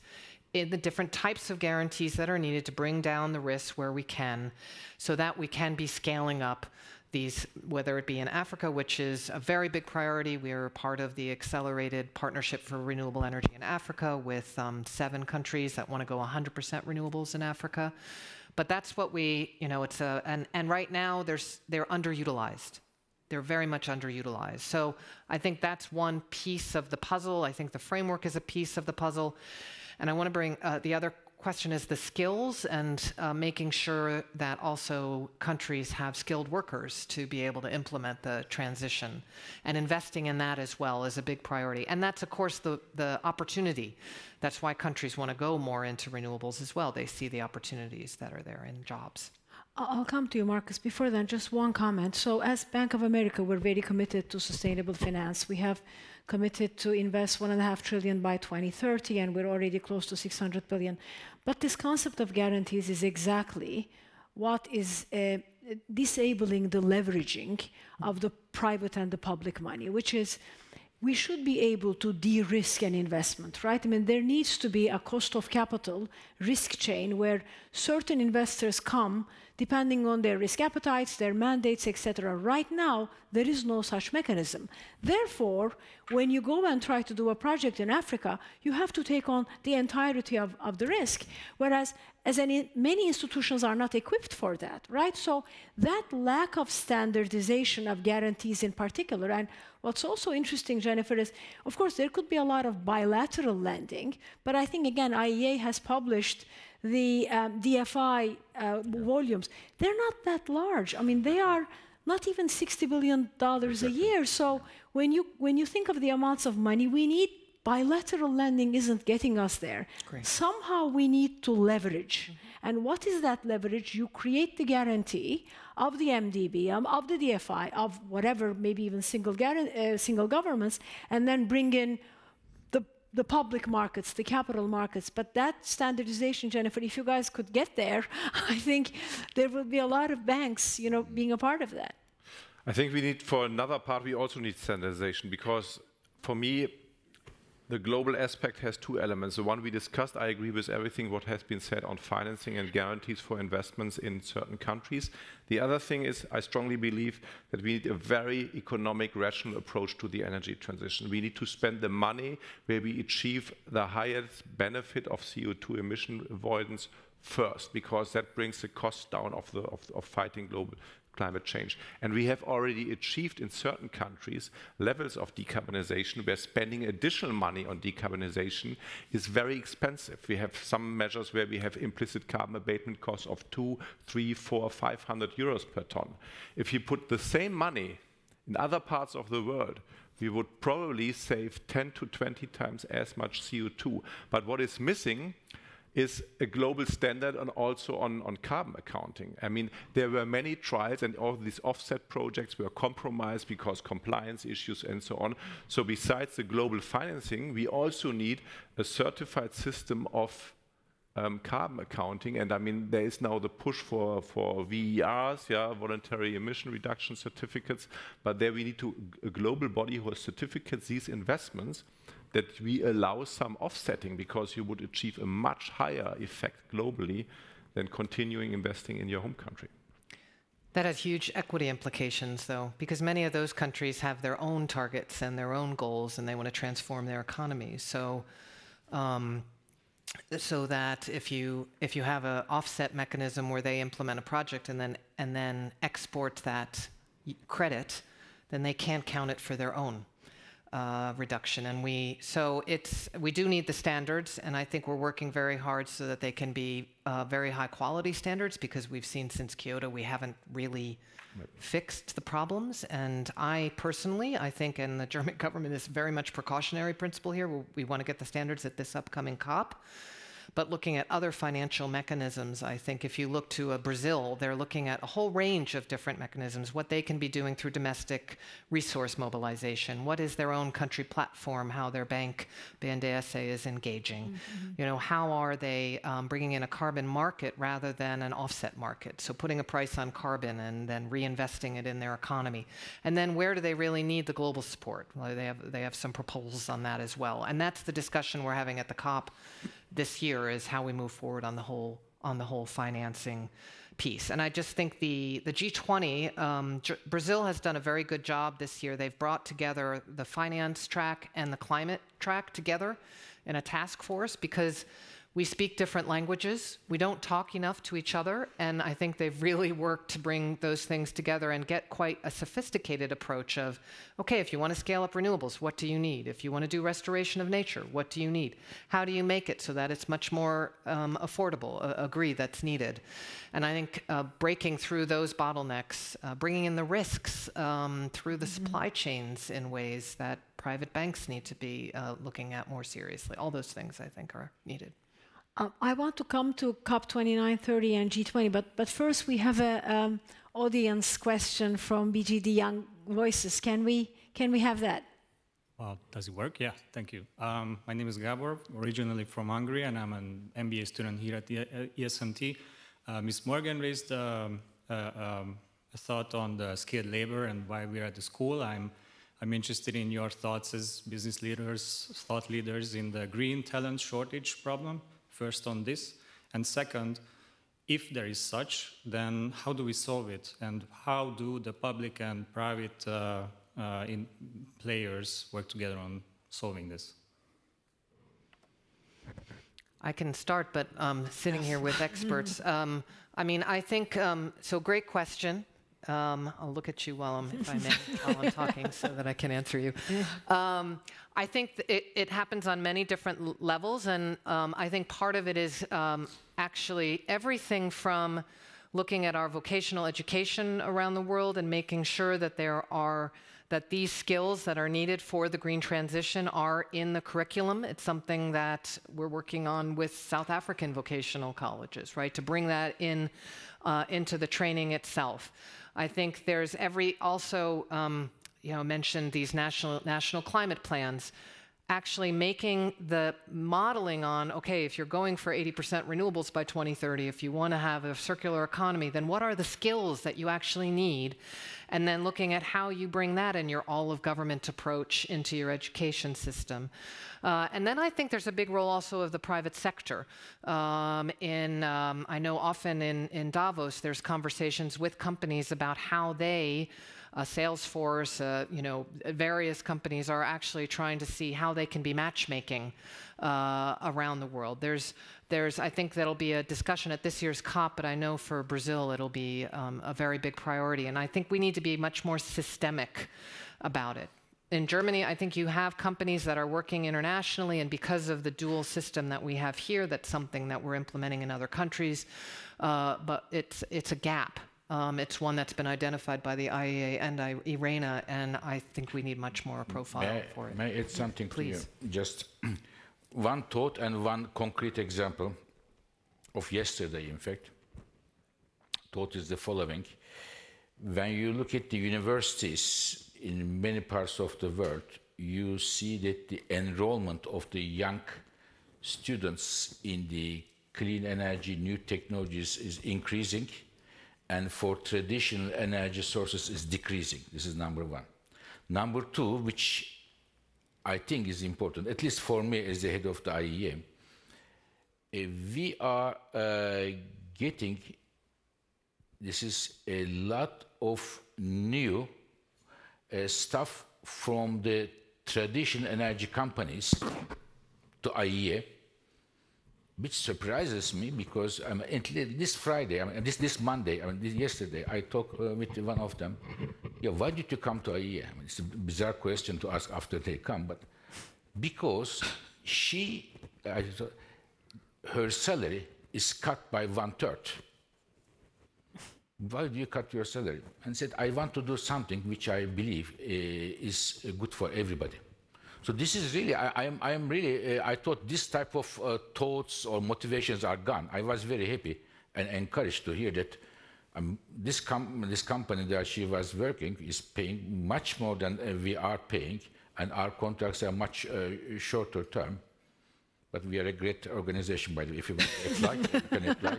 in the different types of guarantees that are needed to bring down the risks where we can, so that we can be scaling up these, whether it be in Africa, which is a very big priority. We are part of the accelerated partnership for renewable energy in Africa with 7 countries that want to go 100% renewables in Africa. But that's what we, you know, it's a, and right now they're underutilized. They're very much underutilized. So I think that's one piece of the puzzle. I think the framework is a piece of the puzzle. And I want to bring, the other question is the skills and making sure that also countries have skilled workers to be able to implement the transition. And investing in that as well is a big priority. And that's, of course, the opportunity. That's why countries want to go more into renewables as well. They see the opportunities that are there in jobs. I'll come to you, Markus. Before then, just one comment. So as Bank of America, we're very committed to sustainable finance. We have committed to invest $1.5 trillion by 2030, and we're already close to $600 billion. But this concept of guarantees is exactly what is disabling the leveraging of the private and the public money, which is we should be able to de-risk an investment, right? I mean, there needs to be a cost of capital risk chain where certain investors come depending on their risk appetites, their mandates, etc. Right now, there is no such mechanism. Therefore, when you go and try to do a project in Africa, you have to take on the entirety of the risk, whereas many institutions are not equipped for that, right? So that lack of standardization of guarantees in particular, and what's also interesting, Jennifer, is, of course, there could be a lot of bilateral lending, but I think, again, IEA has published the DFI volumes. They're not that large. I mean, they are not even $60 billion a year. So when you think of the amounts of money we need, bilateral lending isn't getting us there. Great. Somehow we need to leverage. And what is that leverage? You create the guarantee of the MDB, of the DFI, of whatever, maybe even single governments, and then bring in the public markets, the capital markets. But that standardization, Jennifer, if you guys could get there, I think there would be a lot of banks, you know, being a part of that. I think we need, for another part, we also need standardization, because for me, the global aspect has 2 elements. The one we discussed, I agree with everything what has been said on financing and guarantees for investments in certain countries. The other thing is, I strongly believe that we need a very economic, rational approach to the energy transition. We need to spend the money where we achieve the highest benefit of CO2 emission avoidance first, because that brings the cost down of fighting global climate change. And we have already achieved in certain countries levels of decarbonization where spending additional money on decarbonization is very expensive. We have some measures where we have implicit carbon abatement costs of 200, 300, 400, 500 euros per ton. If you put the same money in other parts of the world, we would probably save 10 to 20 times as much CO2. But what is missing is a global standard and also on carbon accounting. I mean, there were many trials and all these offset projects were compromised because compliance issues and so on. So besides the global financing, we also need a certified system of carbon accounting. And I mean, there is now the push for VERs, voluntary emission reduction certificates, but there we need a global body who has certificates these investments, that we allow some offsetting, because you would achieve a much higher effect globally than continuing investing in your home country. That has huge equity implications, though, because many of those countries have their own targets and their own goals, and they want to transform their economies. So, so that if you have an offset mechanism where they implement a project and then export that credit, then they can't count it for their own reduction. And we do need the standards, and I think we're working very hard so that they can be very high quality standards, because we've seen since Kyoto we haven't really fixed the problems. And I think, and the German government is very much precautionary principle here, we want to get the standards at this upcoming COP. but looking at other financial mechanisms. I think if you look to Brazil, they're looking at a whole range of different mechanisms, what they can be doing through domestic resource mobilization, what is their own country platform, how their bank, BNDES, is engaging. You know, how are they bringing in a carbon market rather than an offset market? So putting a price on carbon and then reinvesting it in their economy. And then where do they really need the global support? Well, they have some proposals on that as well. And that's the discussion we're having at the COP this year, is how we move forward on the whole financing piece. And I just think the G20, Brazil has done a very good job this year. They've brought together the finance track and the climate track together in a task force, because we speak different languages. We don't talk enough to each other, and I think they've really worked to bring those things together and get quite a sophisticated approach of, okay, if you want to scale up renewables, what do you need? If you want to do restoration of nature, what do you need? How do you make it so that it's much more affordable? Agree, that's needed. And I think breaking through those bottlenecks, bringing in the risks through the supply chains in ways that private banks need to be looking at more seriously. All those things, I think, are needed. I want to come to COP29, 30 and G20, but first we have an audience question from BGD Young Voices. Can we have that? Well, does it work? Yeah, thank you. My name is Gabor, originally from Hungary, and I'm an MBA student here at the ESMT. Ms. Morgan raised a thought on the skilled labor and why we're at the school. I'm interested in your thoughts as business leaders, thought leaders in the green talent shortage problem. First on this, and second, if there is such, then how do we solve it, and how do the public and private players work together on solving this? I can start, but sitting here with experts. I mean, I think, so great question. I'll look at you while if I may, while I'm talking, so that I can answer you. I think it happens on many different levels, and I think part of it is actually everything from looking at our vocational education around the world and making sure that that these skills that are needed for the green transition are in the curriculum. It's something that we're working on with South African vocational colleges, right, to bring that in into the training itself. I think there's also, mentioned these national climate plans, actually making the modeling on, okay, if you're going for 80% renewables by 2030, if you want to have a circular economy, then what are the skills that you actually need? And then looking at how you bring that in your all-of-government approach into your education system. And then I think there's a big role also of the private sector. I know often in Davos, there's conversations with companies about how they, Salesforce, various companies are actually trying to see how they can be matchmaking around the world. I think that'll be a discussion at this year's COP, but I know for Brazil it'll be a very big priority. And I think we need to be much more systemic about it. In Germany, I think you have companies that are working internationally, and because of the dual system that we have here, that's something that we're implementing in other countries, but it's a gap. It's one that's been identified by the IEA and IRENA, and I think we need much more profile for it. May I add something Please. to you? Just one thought and one concrete example of yesterday, in fact. Thought is the following. When you look at the universities in many parts of the world, you see that the enrollment of the young students in the clean energy, new technologies is increasing, and for traditional energy sources is decreasing. This is number one. Number two, which I think is important, at least for me as the head of the IEA, we are getting, this is a lot of new stuff from the traditional energy companies to IEA, which surprises me because this Friday, this Monday, yesterday, I talked with one of them. Yeah, why did you come to IEA? It's a bizarre question to ask after they come, but because her salary is cut by 1/3. Why do you cut your salary? And said, I want to do something which I believe is good for everybody. So this is really, I am really, I thought this type of thoughts or motivations are gone. I was very happy and encouraged to hear that this company that she was working is paying much more than we are paying, and our contracts are much shorter term. But we are a great organization, by the way. If you want to apply, you can apply.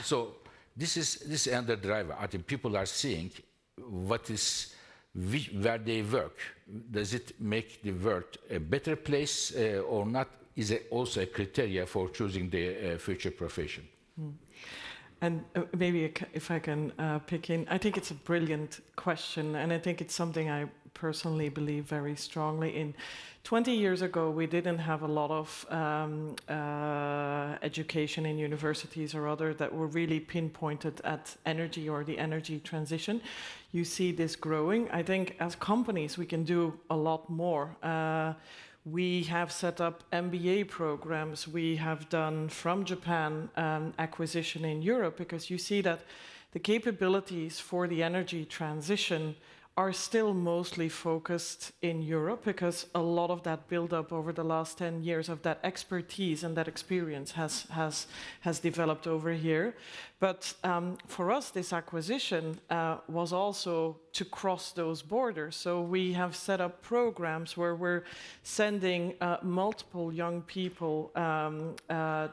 So this is another driver. I think people are seeing where they work. Does it make the world a better place or not? Is it also a criteria for choosing the future profession? And maybe if I can pick in, I think it's a brilliant question, and I think it's something I personally believe very strongly in. 20 years ago, we didn't have a lot of education in universities or other that were really pinpointed at energy or the energy transition. You see this growing. I think as companies, we can do a lot more. We have set up MBA programs. We have done from Japan acquisition in Europe, because you see that the capabilities for the energy transition are still mostly focused in Europe, because a lot of that build-up over the last 10 years of that expertise and that experience has developed over here. But for us, this acquisition was also to cross those borders. So we have set up programs where we're sending multiple young people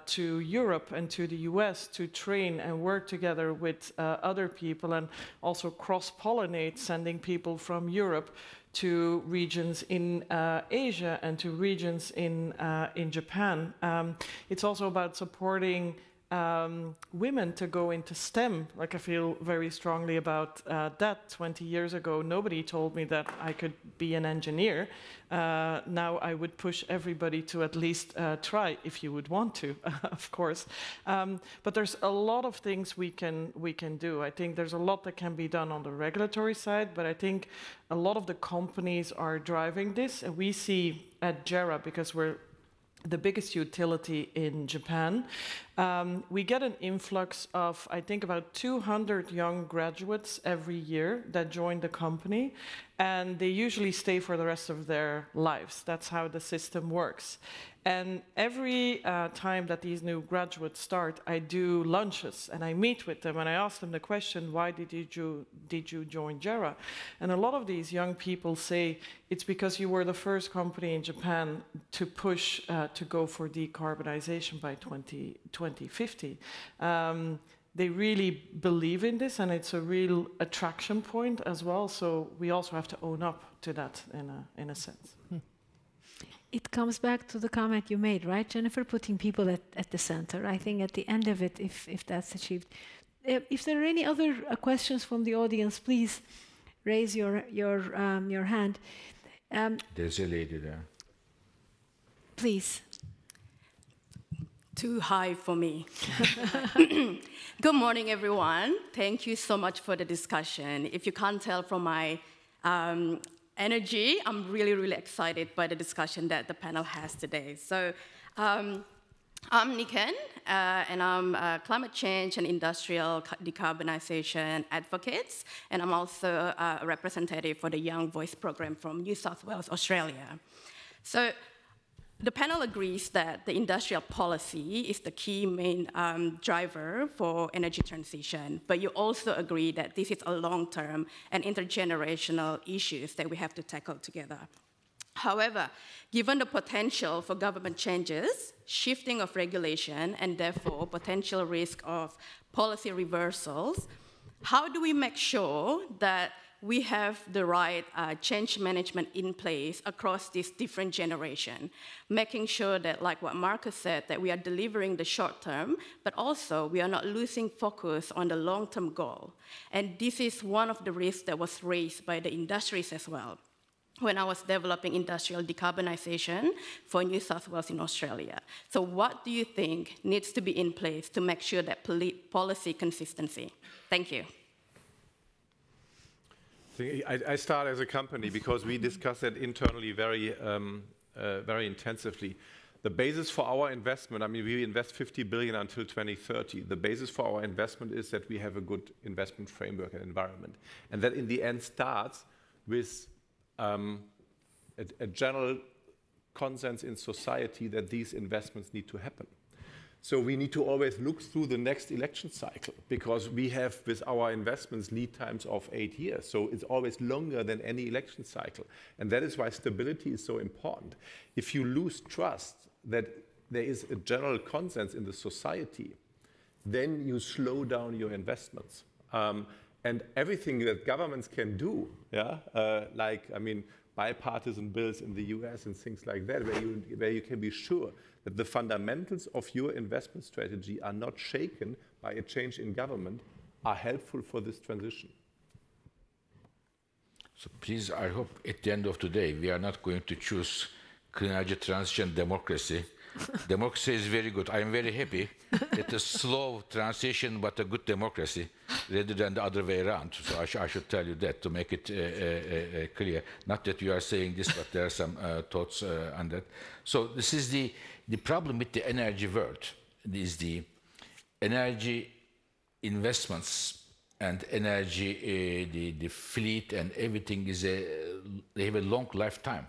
to Europe and to the US to train and work together with other people, and also cross-pollinate, sending people from Europe to regions in Asia and to regions in Japan. It's also about supporting women to go into STEM. Like, I feel very strongly about that. 20 years ago, nobody told me that I could be an engineer. Now I would push everybody to at least try, if you would want to, of course. But there's a lot of things we can do. I think there's a lot that can be done on the regulatory side, but I think a lot of the companies are driving this. And we see at JERA, because we're the biggest utility in Japan, we get an influx of, I think, about 200 young graduates every year that join the company, and they usually stay for the rest of their lives. That's how the system works. And every time that these new graduates start, I do lunches and I meet with them and I ask them the question, why did you join JERA? And a lot of these young people say, it's because you were the first company in Japan to push to go for decarbonization by 2050. They really believe in this, and it's a real attraction point as well. So we also have to own up to that in a sense. It comes back to the comment you made, right, Jennifer? Putting people at the center. I think at the end of it, if that's achieved. If there are any other questions from the audience, please raise your hand. There's a lady there. Please. Too high for me. Good morning, everyone. Thank you so much for the discussion. If you can't tell from my energy, I'm really, really excited by the discussion that the panel has today. So I'm Niken, and I'm a climate change and industrial decarbonization advocate, and I'm also a representative for the Young Voice program from New South Wales, Australia. So the panel agrees that the industrial policy is the key main driver for energy transition, but you also agree that this is a long-term and intergenerational issues that we have to tackle together. However, given the potential for government changes, shifting of regulation, and therefore potential risk of policy reversals, how do we make sure that we have the right change management in place across this different generation, making sure that, like what Markus said, that we are delivering the short term, but also we are not losing focus on the long-term goal. And this is one of the risks that was raised by the industries as well when I was developing industrial decarbonization for New South Wales in Australia. So what do you think needs to be in place to make sure that policy consistency? Thank you. I start as a company because we discuss it internally very intensively. The basis for our investment, I mean, we invest 50 billion until 2030. The basis for our investment is that we have a good investment framework and environment. And that in the end starts with a general consensus in society that these investments need to happen. So we need to always look through the next election cycle, because we have, with our investments, lead times of 8 years. So it's always longer than any election cycle. And that is why stability is so important. If you lose trust that there is a general consensus in the society, then you slow down your investments. And everything that governments can do, bipartisan bills in the US and things like that, where you can be sure that the fundamentals of your investment strategy are not shaken by a change in government, are helpful for this transition. So please, I hope at the end of the day, we are not going to choose clean energy transition democracy. Democracy is very good. I am very happy. It's a slow transition, but a good democracy, rather than the other way around. So I should tell you that to make it clear. Not that you are saying this, but there are some thoughts on that. So this is the problem with the energy world. Is the energy investments and energy, the fleet and everything is they have a long lifetime,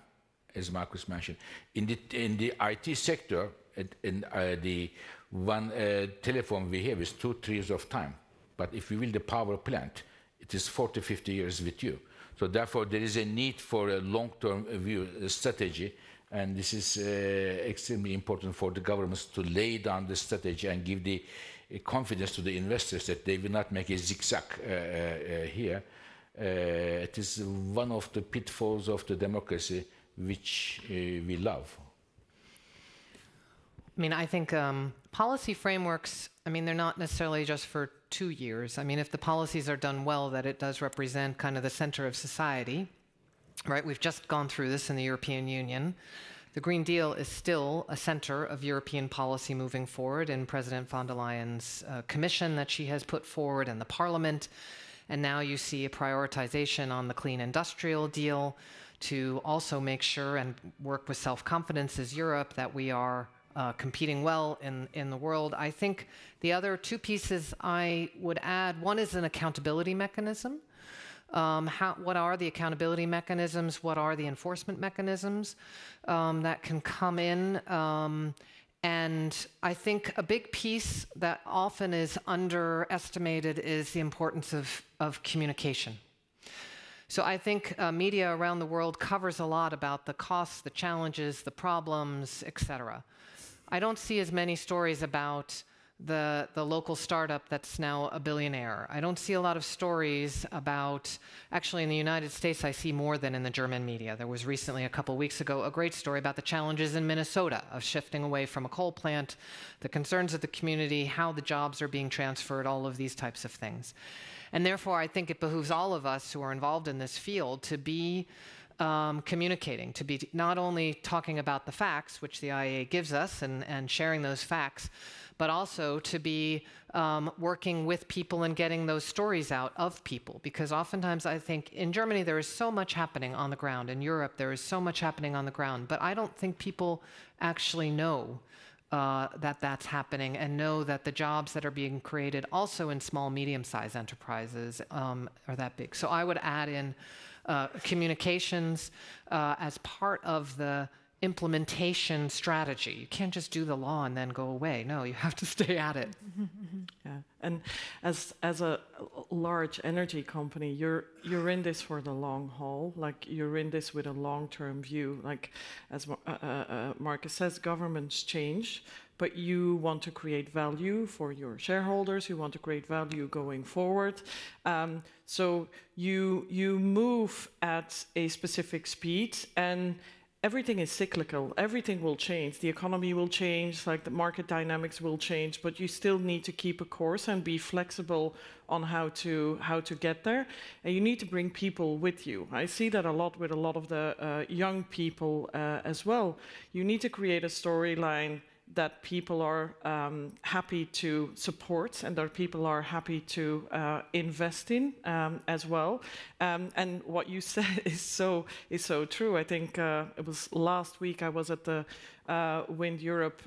as Markus mentioned. In the IT sector, the one telephone we have is 2-3 years of time. But if we build the power plant, it is 40-50 years with you. So therefore, there is a need for a long-term view strategy, and this is extremely important for the governments to lay down the strategy and give the confidence to the investors that they will not make a zigzag here. It is one of the pitfalls of the democracy which we love. I mean, I think policy frameworks, I mean, they're not necessarily just for 2 years. I mean, if the policies are done well, that it does represent kind of the center of society, right? We've just gone through this in the European Union. The Green Deal is still a center of European policy moving forward in President von der Leyen's commission that she has put forward in the Parliament. And now you see a prioritization on the clean industrial deal to also make sure and work with self-confidence as Europe that we are competing well in the world. I think the other 2 pieces I would add, one is an accountability mechanism. What are the accountability mechanisms? What are the enforcement mechanisms that can come in? And I think a big piece that often is underestimated is the importance of communication. So I think media around the world covers a lot about the costs, the challenges, the problems, etc. I don't see as many stories about the local startup that's now a billionaire. I don't see a lot of stories about, actually in the United States I see more than in the German media. There was recently, a couple weeks ago, a great story about the challenges in Minnesota of shifting away from a coal plant, the concerns of the community, how the jobs are being transferred, all of these types of things. And therefore I think it behooves all of us who are involved in this field to be communicating, to be not only talking about the facts, which the IEA gives us, and sharing those facts, but also to be working with people and getting those stories out of people. Because oftentimes I think in Germany there is so much happening on the ground, in Europe there is so much happening on the ground, but I don't think people actually know that that's happening and know that the jobs that are being created also in small, medium-sized enterprises are that big. So I would add in communications as part of the implementation strategy. You can't just do the law and then go away. No, you have to stay at it. Yeah, and as a large energy company, you're in this for the long haul. Like, you're in this with a long-term view. Like, as Markus says, governments change, but you want to create value for your shareholders. You want to create value going forward. So you move at a specific speed, and everything is cyclical. Everything will change. The economy will change, like the market dynamics will change, but you still need to keep a course and be flexible on how to get there. And you need to bring people with you. I see that a lot with a lot of the young people as well. You need to create a storyline that people are happy to support and that people are happy to invest in as well. And what you said is so true. I think it was last week I was at the Wind Europe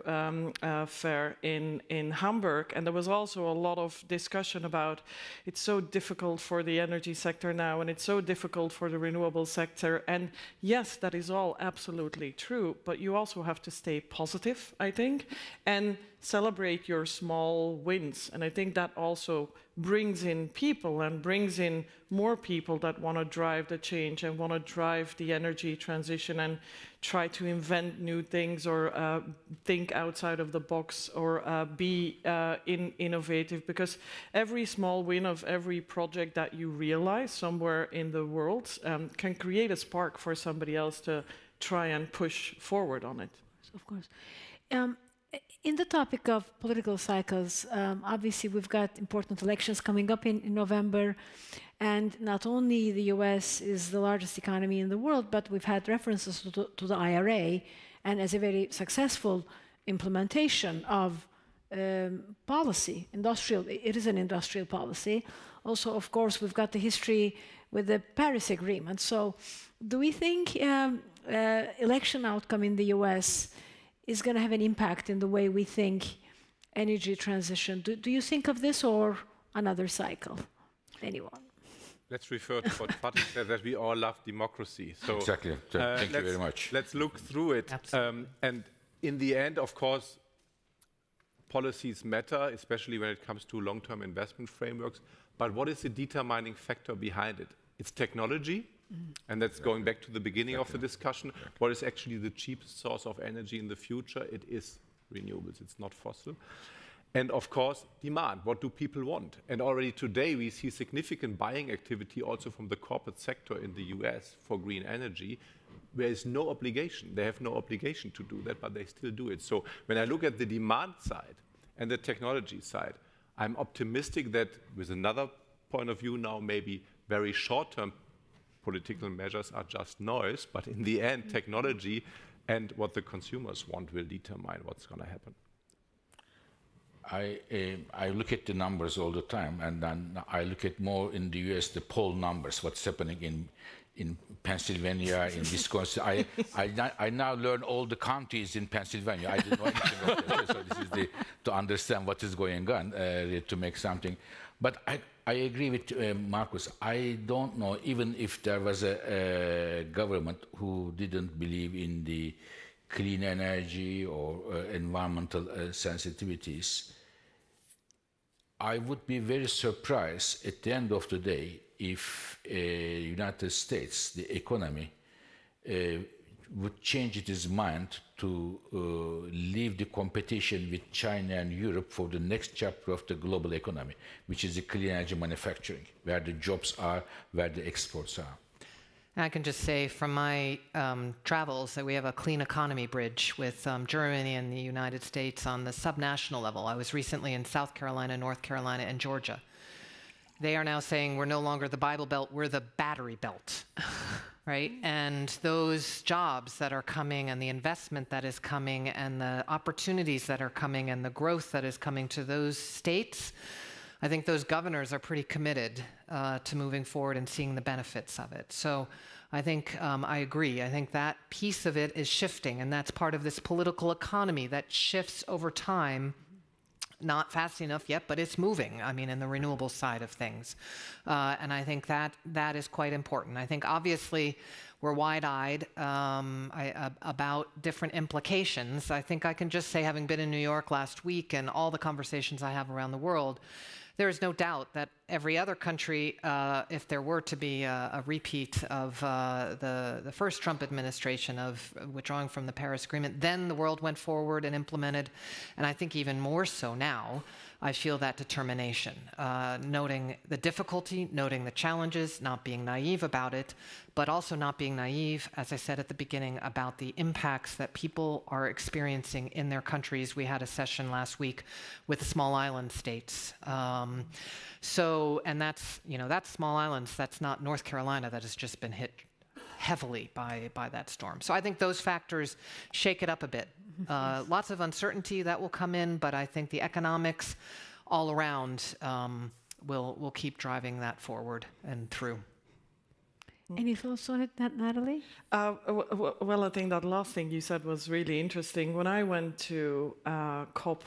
fair in Hamburg, and there was also a lot of discussion about it's so difficult for the energy sector now, and it's so difficult for the renewable sector. And yes, that is all absolutely true, but you also have to stay positive, I think, and celebrate your small wins. And I think that also brings in people and brings in more people that want to drive the change and want to drive the energy transition and try to invent new things or think outside of the box or be innovative, because every small win of every project that you realize somewhere in the world can create a spark for somebody else to try and push forward on it. Of course. In the topic of political cycles, obviously we've got important elections coming up in November, and not only the US is the largest economy in the world, but we've had references to the IRA, and as a very successful implementation of policy, it is an industrial policy. Also, of course, we've got the history with the Paris Agreement. So do we think election outcome in the US is going to have an impact in the way we think energy transition? Do you think of this or another cycle? Anyone? Let's refer to what Fatih said, that we all love democracy. So, exactly. Thank you very much. Let's look through it. And in the end, of course, policies matter, especially when it comes to long-term investment frameworks. But what is the determining factor behind it? It's technology. And that's going back to the beginning of the discussion. What is actually the cheapest source of energy in the future? It is renewables, it's not fossil. And of course, demand. What do people want? And already today we see significant buying activity also from the corporate sector in the US for green energy. There is no obligation. They have no obligation to do that, but they still do it. So when I look at the demand side and the technology side, I'm optimistic that with another point of view now, maybe very short-term political measures are just noise, but in the end, technology and what the consumers want will determine what's going to happen. I look at the numbers all the time, and then I look at more in the US, the poll numbers, what's happening in Pennsylvania, in Wisconsin. I now learn all the counties in Pennsylvania. I didn't know anything about that, so this is to understand what is going on, to make something. But I agree with Markus. I don't know, even if there was a government who didn't believe in the clean energy or environmental sensitivities, I would be very surprised at the end of the day if United States, the economy, would change its mind to leave the competition with China and Europe for the next chapter of the global economy, which is the clean energy manufacturing, where the jobs are, where the exports are. I can just say from my travels that we have a clean economy bridge with Germany and the United States on the subnational level. I was recently in South Carolina, North Carolina, and Georgia. They are now saying we're no longer the Bible Belt, we're the battery belt, right? And those jobs that are coming and the investment that is coming and the opportunities that are coming and the growth that is coming to those states, I think those governors are pretty committed to moving forward and seeing the benefits of it. So I think I agree. I think that piece of it is shifting, and that's part of this political economy that shifts over time. Not fast enough yet, but it's moving, I mean, in the renewable side of things. And I think that is quite important. I think obviously we're wide-eyed about different implications. I think I can just say, having been in New York last week and all the conversations I have around the world, there is no doubt that every other country, if there were to be a repeat of the first Trump administration of withdrawing from the Paris Agreement, then the world went forward and implemented, and I think even more so now, I feel that determination, noting the difficulty, noting the challenges, not being naive about it, but also not being naive, as I said at the beginning, about the impacts that people are experiencing in their countries. We had a session last week with small island states. And that's, that's small islands, that's not North Carolina that has just been hit heavily by that storm. So I think those factors shake it up a bit. Lots of uncertainty that will come in, but I think the economics all around will keep driving that forward and through. Any thoughts on it, Nathalie? Well, I think that last thing you said was really interesting. When I went to COP,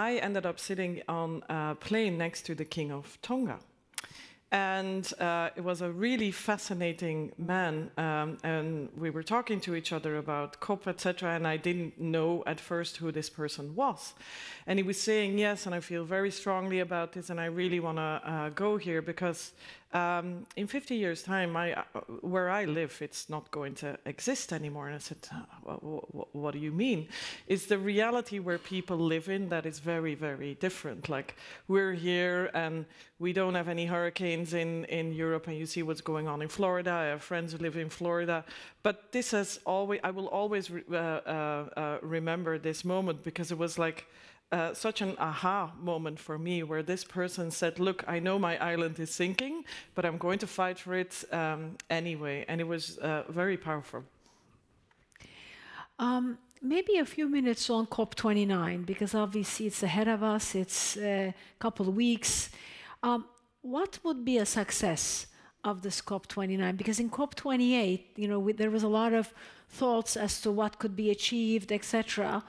I ended up sitting on a plane next to the King of Tonga. And it was a really fascinating man, and we were talking to each other about COP, etc., and I didn't know at first who this person was. And he was saying, yes, and I feel very strongly about this, and I really want to go here, because in 50 years' time, where I live, it's not going to exist anymore. And I said, what do you mean? It's the reality where people live in that is very, very different. Like, we're here, and we don't have any hurricanes in Europe, and you see what's going on in Florida. I have friends who live in Florida. But this has always, I will always remember this moment, because it was like such an aha moment for me, where this person said, look, I know my island is sinking, but I'm going to fight for it anyway. And it was very powerful. Maybe a few minutes on COP29, because obviously it's ahead of us. It's a couple of weeks. What would be a success of this COP29? Because in COP28, you know, there was a lot of thoughts as to what could be achieved, etc.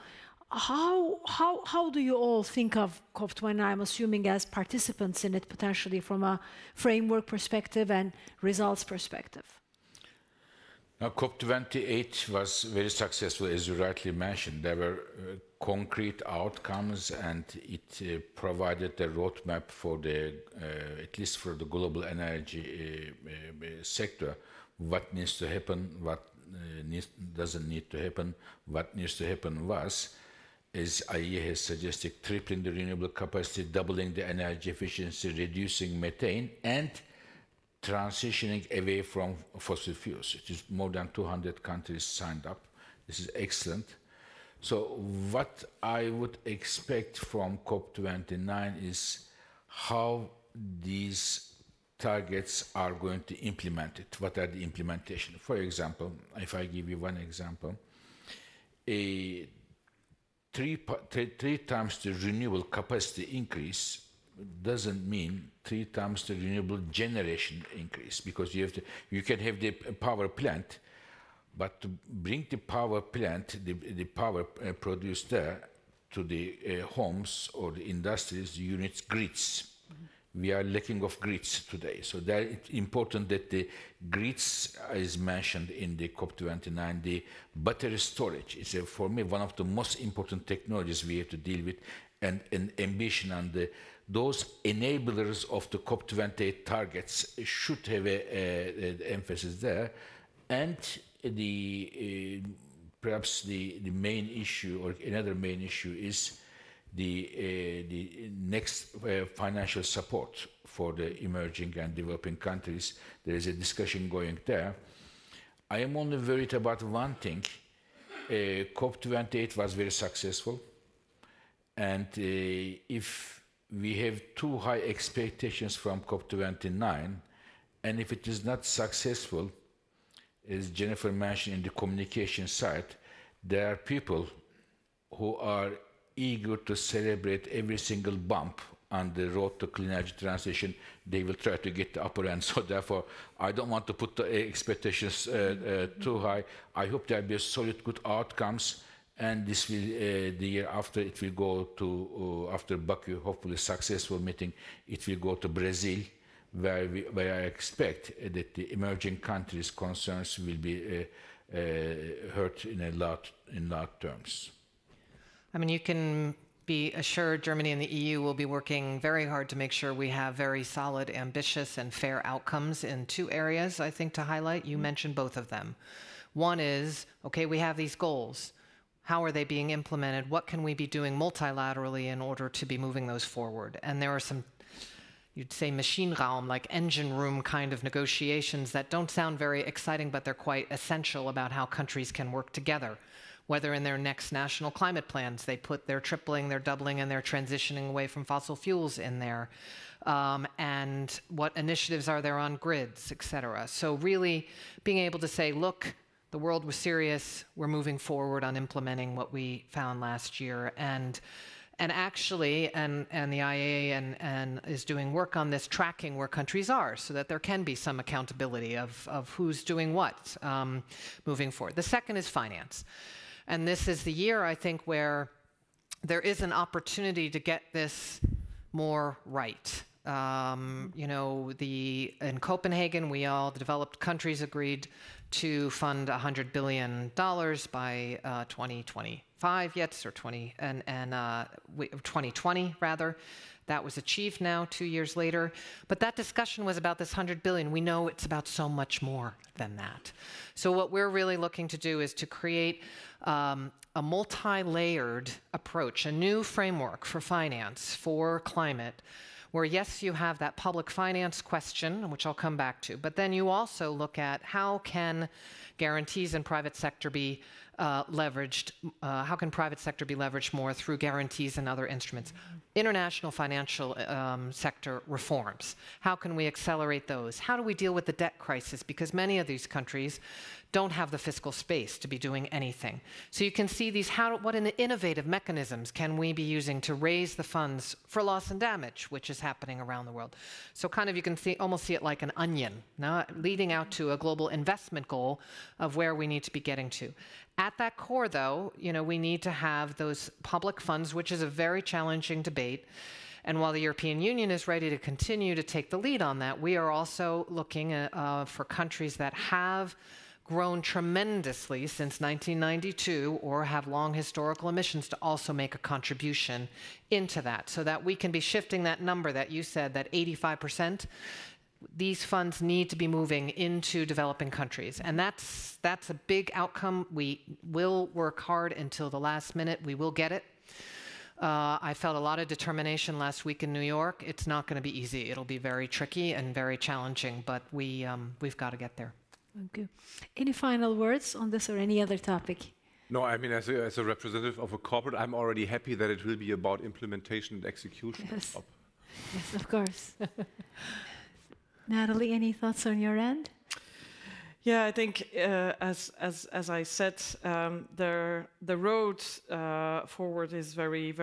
How do you all think of COP29? I'm assuming as participants in it, potentially from a framework perspective and results perspective. Now, COP28 was very successful, as you rightly mentioned. There were concrete outcomes, and it provided a roadmap for the, at least for the global energy sector, what needs to happen, what doesn't need to happen. What needs to happen was, as IEA has suggested, tripling the renewable capacity, doubling the energy efficiency, reducing methane, and transitioning away from fossil fuels. It is more than 200 countries signed up. This is excellent. So what I would expect from COP29 is how these targets are going to implement it. What are the implementation? For example, if I give you one example, three times the renewable capacity increase doesn't mean 3 times the renewable generation increase, because you can have the power plant, but to bring the power plant, the power produced there, to the homes or the industries, you need grids. We are lacking of grids today. So it's important that the grids is mentioned in the COP29. The battery storage is, for me, one of the most important technologies we have to deal with, and an ambition, and those enablers of the COP28 targets should have an emphasis there. And perhaps the main issue, or another main issue, is the next financial support for the emerging and developing countries. There is a discussion going there. I am only worried about one thing. COP28 was very successful, and if we have too high expectations from COP29, and if it is not successful, as Jennifer mentioned in the communication side, there are people who are eager to celebrate every single bump on the road to clean energy transition. They will try to get the upper end. So therefore, I don't want to put the expectations too high. I hope there will be solid, good outcomes. And this will, the year after, it will go to, after Baku, hopefully successful meeting, it will go to Brazil, where I expect that the emerging countries' concerns will be heard in large terms. I mean, you can be assured Germany and the EU will be working very hard to make sure we have very solid, ambitious, and fair outcomes in 2 areas, I think, to highlight. You mentioned both of them. One is, okay, we have these goals. How are they being implemented? What can we be doing multilaterally in order to be moving those forward? And there are some, you'd say, Maschinenraum, like engine room kind of negotiations that don't sound very exciting, but they're quite essential about how countries can work together. whether in their next national climate plans they put their tripling, their doubling, and their transitioning away from fossil fuels in there, and what initiatives are there on grids, et cetera. So really being able to say, look, the world was serious, we're moving forward on implementing what we found last year. And actually, and the IEA and is doing work on this, tracking where countries are so that there can be some accountability of who's doing what moving forward. The second is finance. And this is the year, I think, where there is an opportunity to get this more right. You know, in Copenhagen, the developed countries agreed to fund $100 billion by 2025, yes, or 2020 rather. That was achieved now 2 years later. But that discussion was about this $100 billion. We know it's about so much more than that. So what we're really looking to do is to create a multi-layered approach, a new framework for finance, for climate, where yes, you have that public finance question, which I'll come back to, but then you also look at how can guarantees in private sector be leveraged, how can private sector be leveraged more through guarantees and other instruments? International financial sector reforms. How can we accelerate those? How do we deal with the debt crisis? Because many of these countries don't have the fiscal space to be doing anything. So you can see these, what innovative mechanisms can we be using to raise the funds for loss and damage, which is happening around the world. So kind of you can almost see it like an onion, leading out to a global investment goal of where we need to be getting to. At that core, though, you know, we need to have those public funds, which is a very challenging debate. And while the European Union is ready to continue to take the lead on that, we are also looking for countries that have grown tremendously since 1992 or have long historical emissions to also make a contribution into that, so that we can be shifting that number that you said, that 85%. These funds need to be moving into developing countries. And that's a big outcome. We will work hard until the last minute. We will get it. I felt a lot of determination last week in New York. It's not going to be easy. It'll be very tricky and very challenging, but we've got to get there. Thank you. Any final words on this or any other topic? No, I mean, as a representative of a corporate, I'm already happy that it will be about implementation and execution. Yes, yes, of course. Nathalie, any thoughts on your end? Yeah, I think as I said, the road forward is very, very